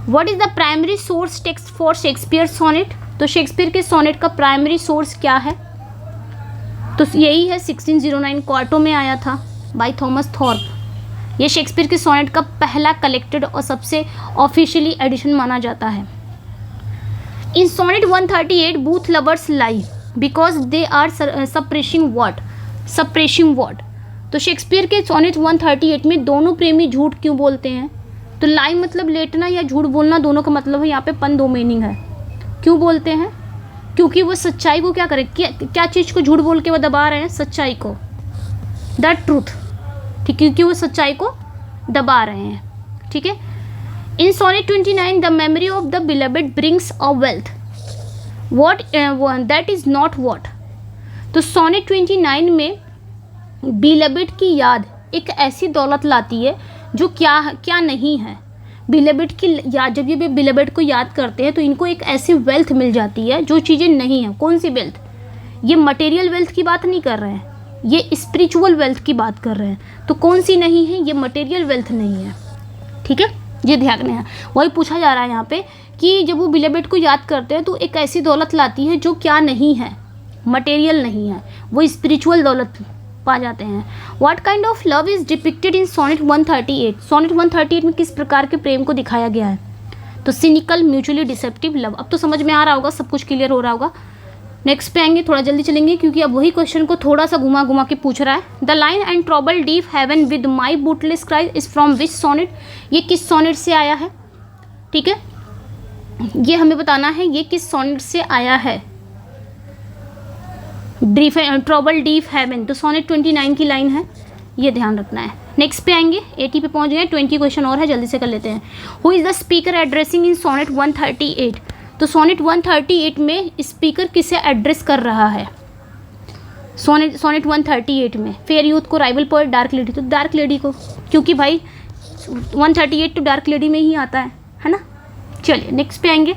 what is the primary source text for Shakespeare sonnet? तो शेक्सपियर के सोनेट का प्राइमरी सोर्स क्या है? तो यही है 1609 क्वार्टो में आया था बाय थॉमस थॉर्प। ये शेक्सपियर के सोनेट का पहला कलेक्टेड और सबसे ऑफिशियली एडिशन माना जाता है। In sonnet 138 both lovers lie because they are suppressing what. तो शेक्सपियर के सोनेट 138 में दोनों प्रेमी झूठ क्यों बोलते हैं? तो लाई मतलब लेटना या झूठ बोलना, दोनों का मतलब है यहाँ पे पन, दो मीनिंग है। क्यों बोलते हैं? क्योंकि वो सच्चाई को क्या करें, क्या चीज़ को झूठ बोल के वो दबा रहे हैं? सच्चाई को, द ट्रूथ। ठीक, क्योंकि वो सच्चाई को दबा रहे हैं। ठीक है, in sonnet 29 the memory of the beloved brings a wealth what that is not what. तो सोनेट 29 में बिलवेड की याद एक ऐसी दौलत लाती है जो क्या नहीं है। बिलवेड की याद, जब ये बिलवेड को याद करते हैं तो इनको एक ऐसी वेल्थ मिल जाती है जो चीज़ें नहीं हैं। कौन सी वेल्थ? ये मटेरियल वेल्थ की बात नहीं कर रहे हैं, ये स्पिरिचुअल वेल्थ की बात कर रहे हैं। तो कौन सी नहीं है, ये मटेरियल वेल्थ नहीं है, ठीक है, ये ध्यान रखना है। वही पूछा जा रहा है यहाँ पे कि जब वो बिलेवेड को याद करते हैं तो एक ऐसी दौलत लाती है जो क्या नहीं है, मटेरियल नहीं है, वो स्पिरिचुअल दौलत पा जाते हैं। What kind of love is depicted in sonnet 138? Sonnet 138 में किस प्रकार के प्रेम को दिखाया गया है? तो सिनिकल, म्यूचुअली डिसेप्टिव लव। अब तो समझ में आ रहा होगा, सब कुछ क्लियर हो रहा होगा। नेक्स्ट पे आएंगे, थोड़ा जल्दी चलेंगे क्योंकि अब वही क्वेश्चन को थोड़ा सा घुमा घुमा के पूछ रहा है। The line and trouble deaf heaven with my bootless cries is from which sonnet? ये किस सोनेट से आया है, ठीक है, ये हमें बताना है ये किस सोनेट से आया है। ट्रबल डीप हेवन तो सोनेट 29 की लाइन है, ये ध्यान रखना है। नेक्स्ट पे आएंगे, 80 पे पहुंच गए, 20 क्वेश्चन और है, जल्दी से कर लेते हैं। Who is the speaker addressing in sonnet 138? तो सोनेट 138 में स्पीकर किसे एड्रेस कर रहा है? सोनेट 138 में फेयर यूथ को, राइवल पोएट, डार्क लेडी। तो डार्क लेडी को, क्योंकि भाई 138 तो डार्क लेडी में ही आता है ना। चलिए नेक्स्ट पे आएंगे।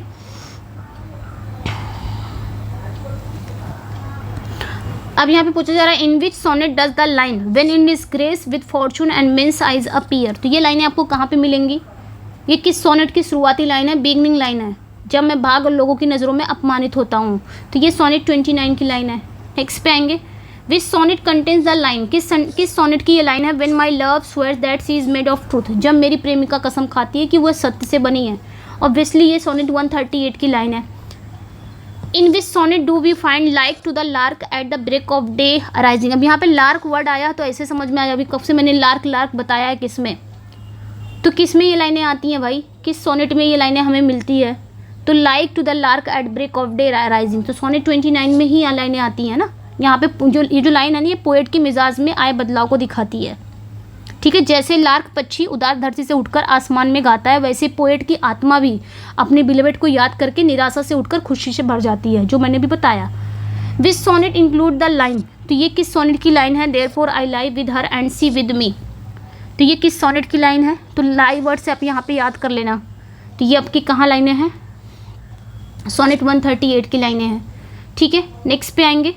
अब यहाँ पे पूछा जा रहा है in which sonnet does the line when in disgrace with fortune and men's eyes appear? तो ये लाइनें आपको कहाँ पे मिलेंगी? ये किस सोनेट की शुरुआती लाइन है? बिगनिंग लाइन है, जब मैं भाग और लोगों की नज़रों में अपमानित होता हूँ। तो ये सोनेट 29 की लाइन है। नेक्स्ट पे आएंगे, which sonnet contains the line? किस सोनेट की ये लाइन है? When my love swears that she is made of truth? जब मेरी प्रेमिका कसम खाती है कि वह सत्य से बनी है। ऑब्वियसली ये सोनेट 138 की लाइन है। In which sonnet do we find like to the lark at the break of day arising? अब यहाँ पे लार्क वर्ड आया तो ऐसे समझ में आया, अभी कब से मैंने लार्क बताया है, किस में? तो किस में ये लाइनें आती हैं भाई? किस सोनेट में ये लाइनें हमें मिलती है? तो like to the lark at break of day rising, तो सोनेट 29 में ही यहाँ लाइनें आती हैं ना। यहाँ पे ये जो लाइन है ना, ये पोएट के मिजाज में आए बदलाव को दिखाती है, ठीक है। जैसे लार्क पक्षी उदास धरती से उठकर आसमान में गाता है, वैसे पोएट की आत्मा भी अपने बिलेवेड को याद करके निराशा से उठकर खुशी से भर जाती है, जो मैंने भी बताया। Which sonnet include the line? तो ये किस सोनेट की लाइन है? Therefore I lie with her and she with me. तो ये किस सोनेट की लाइन है? तो लाई वर्ड से आप यहाँ पे याद कर लेना। तो ये आपकी कहाँ लाइनें हैं? सोनेट 138 की लाइनें हैं, ठीक है। नेक्स्ट पे आएंगे,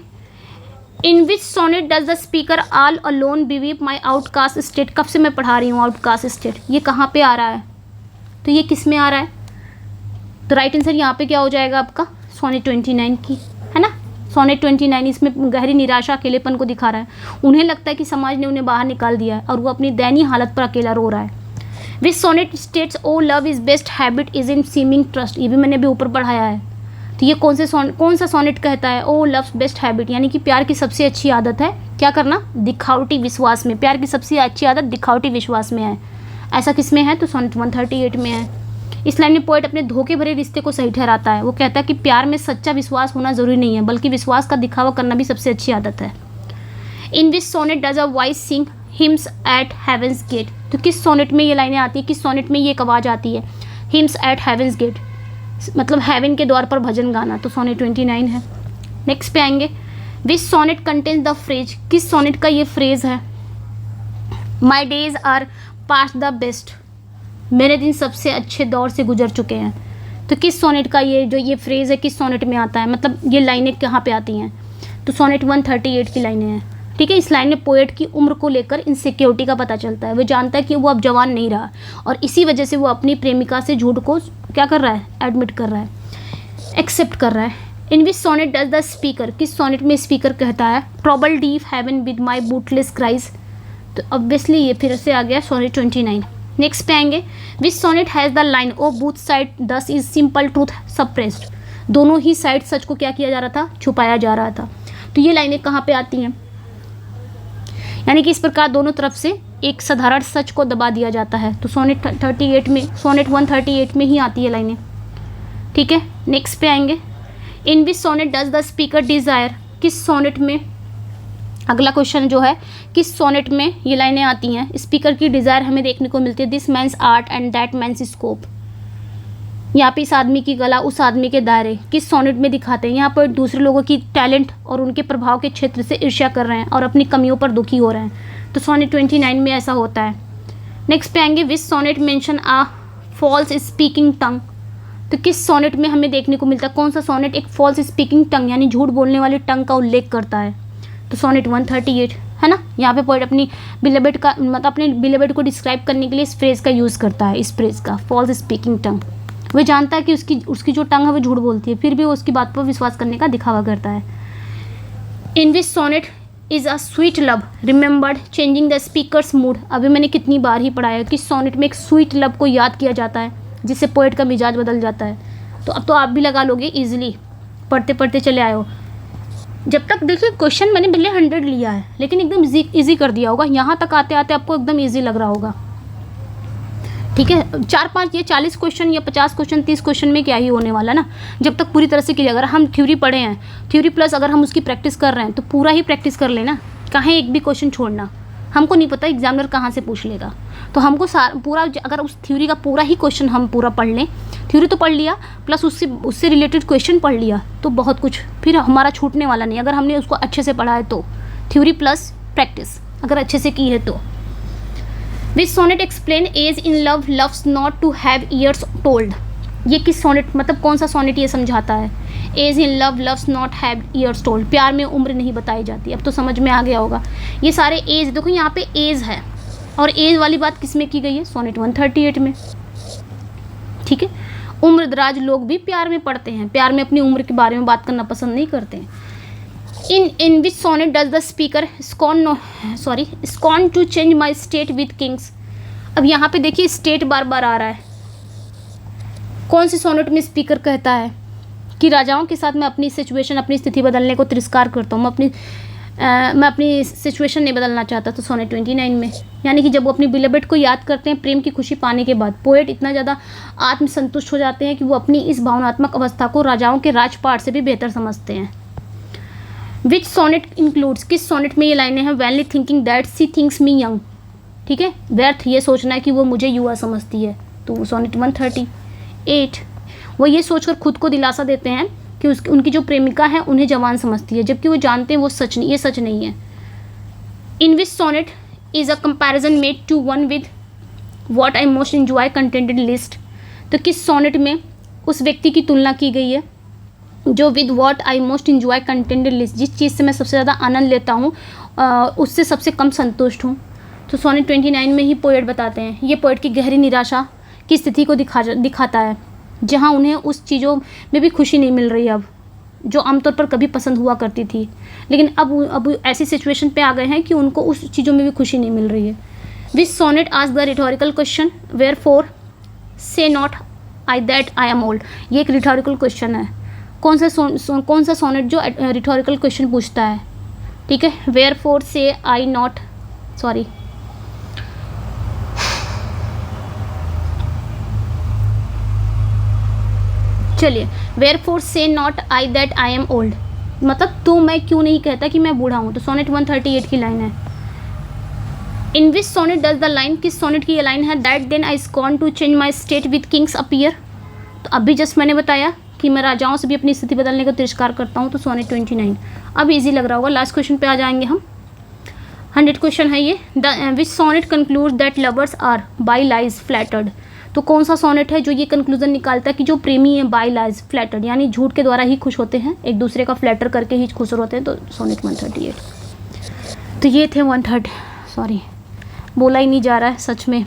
in which sonnet does the speaker all alone believe my outcast state? कब से मैं पढ़ा रही हूँ आउटकास्ट स्टेट, ये कहाँ पे आ रहा है? तो ये किस में आ रहा है? तो राइट आंसर यहाँ पे क्या हो जाएगा आपका? सोनेट 29 की, है ना। सोनेट 29 इसमें गहरी निराशा, अकेलेपन को दिखा रहा है। उन्हें लगता है कि समाज ने उन्हें बाहर निकाल दिया है और वो अपनी दयनीय हालत पर अकेला रो रहा है। Which sonnet states O love is best habit is in seeming trust? ये भी मैंने अभी ऊपर पढ़ाया है। तो ये कौन सा सोनेट कहता है ओ लव्स बेस्ट हैबिट, यानी कि प्यार की सबसे अच्छी आदत है क्या करना? दिखावटी विश्वास में। प्यार की सबसे अच्छी आदत दिखावटी विश्वास में है। ऐसा किस में है? तो सोनेट 138 में है। इस लाइन में पोएट अपने धोखे भरे रिश्ते को सही ठहराता है। वो कहता है कि प्यार में सच्चा विश्वास होना जरूरी नहीं है, बल्कि विश्वास का दिखावा करना भी सबसे अच्छी आदत है। In which sonnet does a voice sing hymns at heaven's gate? तो किस सोनेट में ये लाइनें आती है? किस सोनेट में ये एक आवाज़ आती है? हिम्स एट हेवंस गेट, मतलब हेवन के द्वार पर भजन गाना। तो सोनेट 29 है। नेक्स्ट पे आएंगे, which sonnet contains the phrase? किस सोनेट का ये फ्रेज है? My days are past the best, मेरे दिन सबसे अच्छे दौर से गुजर चुके हैं। तो किस सोनेट का ये फ्रेज है, किस सोनेट में आता है? मतलब ये लाइनें कहाँ पे आती हैं? तो सोनेट 138 की लाइनें हैं, ठीक है। इस लाइन में पोएट की उम्र को लेकर इनसिक्योरिटी का पता चलता है। वो जानता है कि वो अब जवान नहीं रहा और इसी वजह से वो अपनी प्रेमिका से झूठ को क्या कर रहा है? एडमिट कर रहा है, एक्सेप्ट कर रहा है। In which sonnet does the speaker? किस सोनेट में स्पीकर कहता है trouble deaf heaven with my bootless cries? तो ऑब्वियसली ये फिर से आ गया सोनेट 29। नेक्स्ट पे आएंगे, which sonnet has the line O both side thus is simple truth suppressed? दोनों ही साइड सच को क्या किया जा रहा था? छुपाया जा रहा था। तो ये लाइनें कहाँ पे आती हैं? यानी कि इस प्रकार दोनों तरफ से एक साधारण सच को दबा दिया जाता है। तो सोनेट 138 में ही आती है लाइनें, ठीक है। नेक्स्ट पे आएंगे, in which sonnet does the speaker desire? किस सोनेट में, अगला क्वेश्चन जो है, किस सोनेट में ये लाइनें आती हैं? स्पीकर की डिज़ायर हमें देखने को मिलती है, this man's art and that man's scope. यहाँ पे इस आदमी की कला, उस आदमी के दायरे किस सोनेट में दिखाते हैं? यहाँ पर दूसरे लोगों की टैलेंट और उनके प्रभाव के क्षेत्र से ईर्ष्या कर रहे हैं और अपनी कमियों पर दुखी हो रहे हैं। तो सोनेट 29 में ऐसा होता है। नेक्स्ट पे आएंगे, which sonnet mention uh false speaking टंग? तो किस सोनेट में हमें देखने को मिलता है, कौन सा सोनेट एक फॉल्स स्पीकिंग टंग यानी झूठ बोलने वाले टंग का उल्लेख करता है? तो सोनेट 138 है ना। यहाँ पे पोएट अपनी बिलेवेड का मतलब अपने बिलेवेड को डिस्क्राइब करने के लिए इस फ्रेज का यूज़ करता है, इस फ्रेज का, फॉल्स स्पीकिंग टंग। वह जानता है कि उसकी जो टंग है वो झूठ बोलती है, फिर भी वो उसकी बात पर विश्वास करने का दिखावा करता है। In which sonnet is a sweet love remembered changing the speaker's mood. अभी मैंने कितनी बार ही पढ़ा है कि सोनेट में एक स्वीट लव को याद किया जाता है जिससे पोएट का मिजाज बदल जाता है। तो अब तो आप भी लगा लोगे ईजिली, पढ़ते पढ़ते चले आए हो। जब तक देखिए क्वेश्चन मैंने भले 100 लिया है लेकिन एकदम ईजी कर दिया होगा, यहाँ तक आते आते आपको एकदम ईजी लग रहा होगा। ठीक है, 4-5 ये 40 क्वेश्चन या 50 क्वेश्चन 30 क्वेश्चन में क्या ही होने वाला ना, जब तक पूरी तरह से क्लियर। अगर हम थ्योरी पढ़े हैं, थ्योरी प्लस अगर हम उसकी प्रैक्टिस कर रहे हैं तो पूरा ही प्रैक्टिस कर लेना, कहाँ एक भी क्वेश्चन छोड़ना। हमको नहीं पता एग्जामिनर कहाँ से पूछ लेगा, तो हमको पूरा अगर उस थ्योरी का पूरा ही क्वेश्चन हम पूरा पढ़ लें, थ्योरी तो पढ़ लिया प्लस उससे रिलेटेड क्वेश्चन पढ़ लिया, तो बहुत कुछ फिर हमारा छूटने वाला नहीं, अगर हमने उसको अच्छे से पढ़ा है तो। थ्योरी प्लस प्रैक्टिस अगर अच्छे से की है तो। Which sonnet explain age in love loves not to have years told. ये किस सोनेट मतलब कौन सा सोनेट ये समझाता है? Age in love loves not have years told, प्यार में उम्र नहीं बताई जाती। अब तो समझ में आ गया होगा। ये सारे एज देखो, यहाँ पे एज है और एज वाली बात किस में की गई है? सोनेट 138 में। ठीक है, उम्र दराज लोग भी प्यार में पड़ते हैं, प्यार में अपनी उम्र के बारे में बात करना पसंद नहीं करते हैं। In which sonnet does the speaker scorn to change my state with kings. अब यहाँ पे देखिए स्टेट बार बार आ रहा है। कौन सी सोनेट में स्पीकर कहता है कि राजाओं के साथ मैं अपनी सिचुएशन, अपनी स्थिति बदलने को तिरस्कार करता हूँ, मैं अपनी सिचुएशन नहीं बदलना चाहता। तो सोनेट 29 में, यानी कि जब वो अपनी बिलेवेड को याद करते हैं प्रेम की खुशी पाने के बाद, पोएट इतना ज़्यादा आत्मसंतुष्ट हो जाते हैं कि वो अपनी इस भावनात्मक अवस्था को राजाओं के राजपाट से भी बेहतर समझते हैं। विच सोनेट इंक्लूड्स, किस सोनेट में ये लाइनें हैं? Vainly thinking that she thinks me young. ठीक है, व्यर्थ ये सोचना है कि वो मुझे युवा समझती है, तो सोनेट 138। वो ये सोचकर खुद को दिलासा देते हैं कि उनकी जो प्रेमिका है उन्हें जवान समझती है, जबकि वो जानते हैं वो सच नहीं, ये सच नहीं है। In which sonnet is a comparison made to one with what I most enjoy contented least. तो किस सोनेट में उस व्यक्ति की तुलना की गई है जो with what I most enjoy contented list, जिस चीज़ से मैं सबसे ज़्यादा आनंद लेता हूँ उससे सबसे कम संतुष्ट हूँ। तो सोनेट 29 में ही पोएट बताते हैं, ये पोएट की गहरी निराशा की स्थिति को दिखाता है, जहाँ उन्हें उस चीज़ों में भी खुशी नहीं मिल रही है अब, जो आमतौर पर कभी पसंद हुआ करती थी, लेकिन अब ऐसी सिचुएशन पे आ गए हैं कि उनको उस चीज़ों में भी खुशी नहीं मिल रही है। विच सोनेट आज the rhetorical question wherefore say not I that I am old. ये एक रिटोरिकल क्वेश्चन है। कौन सा सोनेट जो रिटोरिकल क्वेश्चन पूछता है? ठीक है, वेयर फोर से आई नॉट, सॉरी, चलिए, where four say not I that I am old, मतलब तो मैं क्यों नहीं कहता कि मैं बूढ़ा हूँ। तो सोनेट 138 की लाइन है। In which sonnet does the line, किस सोनेट की ये लाइन है? That then I scorn to change my state with kings appear. तो अभी जस्ट मैंने बताया कि मैं राजाओं से भी अपनी स्थिति बदलने का तिरस्कार करता हूँ, तो सोनेट 29। अब इजी लग रहा होगा, लास्ट क्वेश्चन पे आ जाएंगे हम। 100 क्वेश्चन है ये। Which sonnet conclude that lovers are by lies flattered. तो कौन सा सोनेट है जो ये कंक्लूजन निकालता है कि जो प्रेमी है बाई लाइज फ्लैटर्ड, यानी झूठ के द्वारा ही खुश होते हैं, एक दूसरे का फ्लैटर करके ही खुश होते हैं। तो सोनेट 138। तो ये थे 130, सॉरी बोला ही नहीं जा रहा है सच में,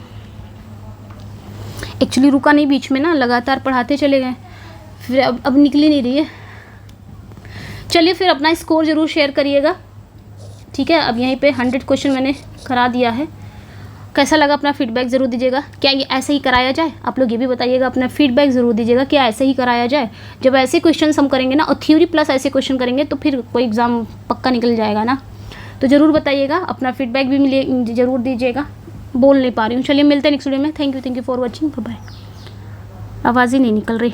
एक्चुअली रुका नहीं बीच में ना, लगातार पढ़ाते चले गए, फिर अब निकली नहीं रही है। चलिए फिर अपना स्कोर ज़रूर शेयर करिएगा, ठीक है। अब यहीं पे 100 क्वेश्चन मैंने करा दिया है। कैसा लगा अपना फीडबैक ज़रूर दीजिएगा। क्या ये ऐसे ही कराया जाए? आप लोग ये भी बताइएगा, अपना फीडबैक ज़रूर दीजिएगा, क्या ऐसे ही कराया जाए? जब ऐसे क्वेश्चन हम करेंगे ना, और थ्योरी प्लस ऐसे क्वेश्चन करेंगे तो फिर कोई एग्ज़ाम पक्का निकल जाएगा ना। तो ज़रूर बताइएगा, अपना फीडबैक भी मिले ज़रूर दीजिएगा। बोल नहीं पा रही हूँ। चलिए मिलते हैं नेक्स्ट वीडियो में। Thank you for watching, bye bye. आवाज़ ही नहीं निकल रही।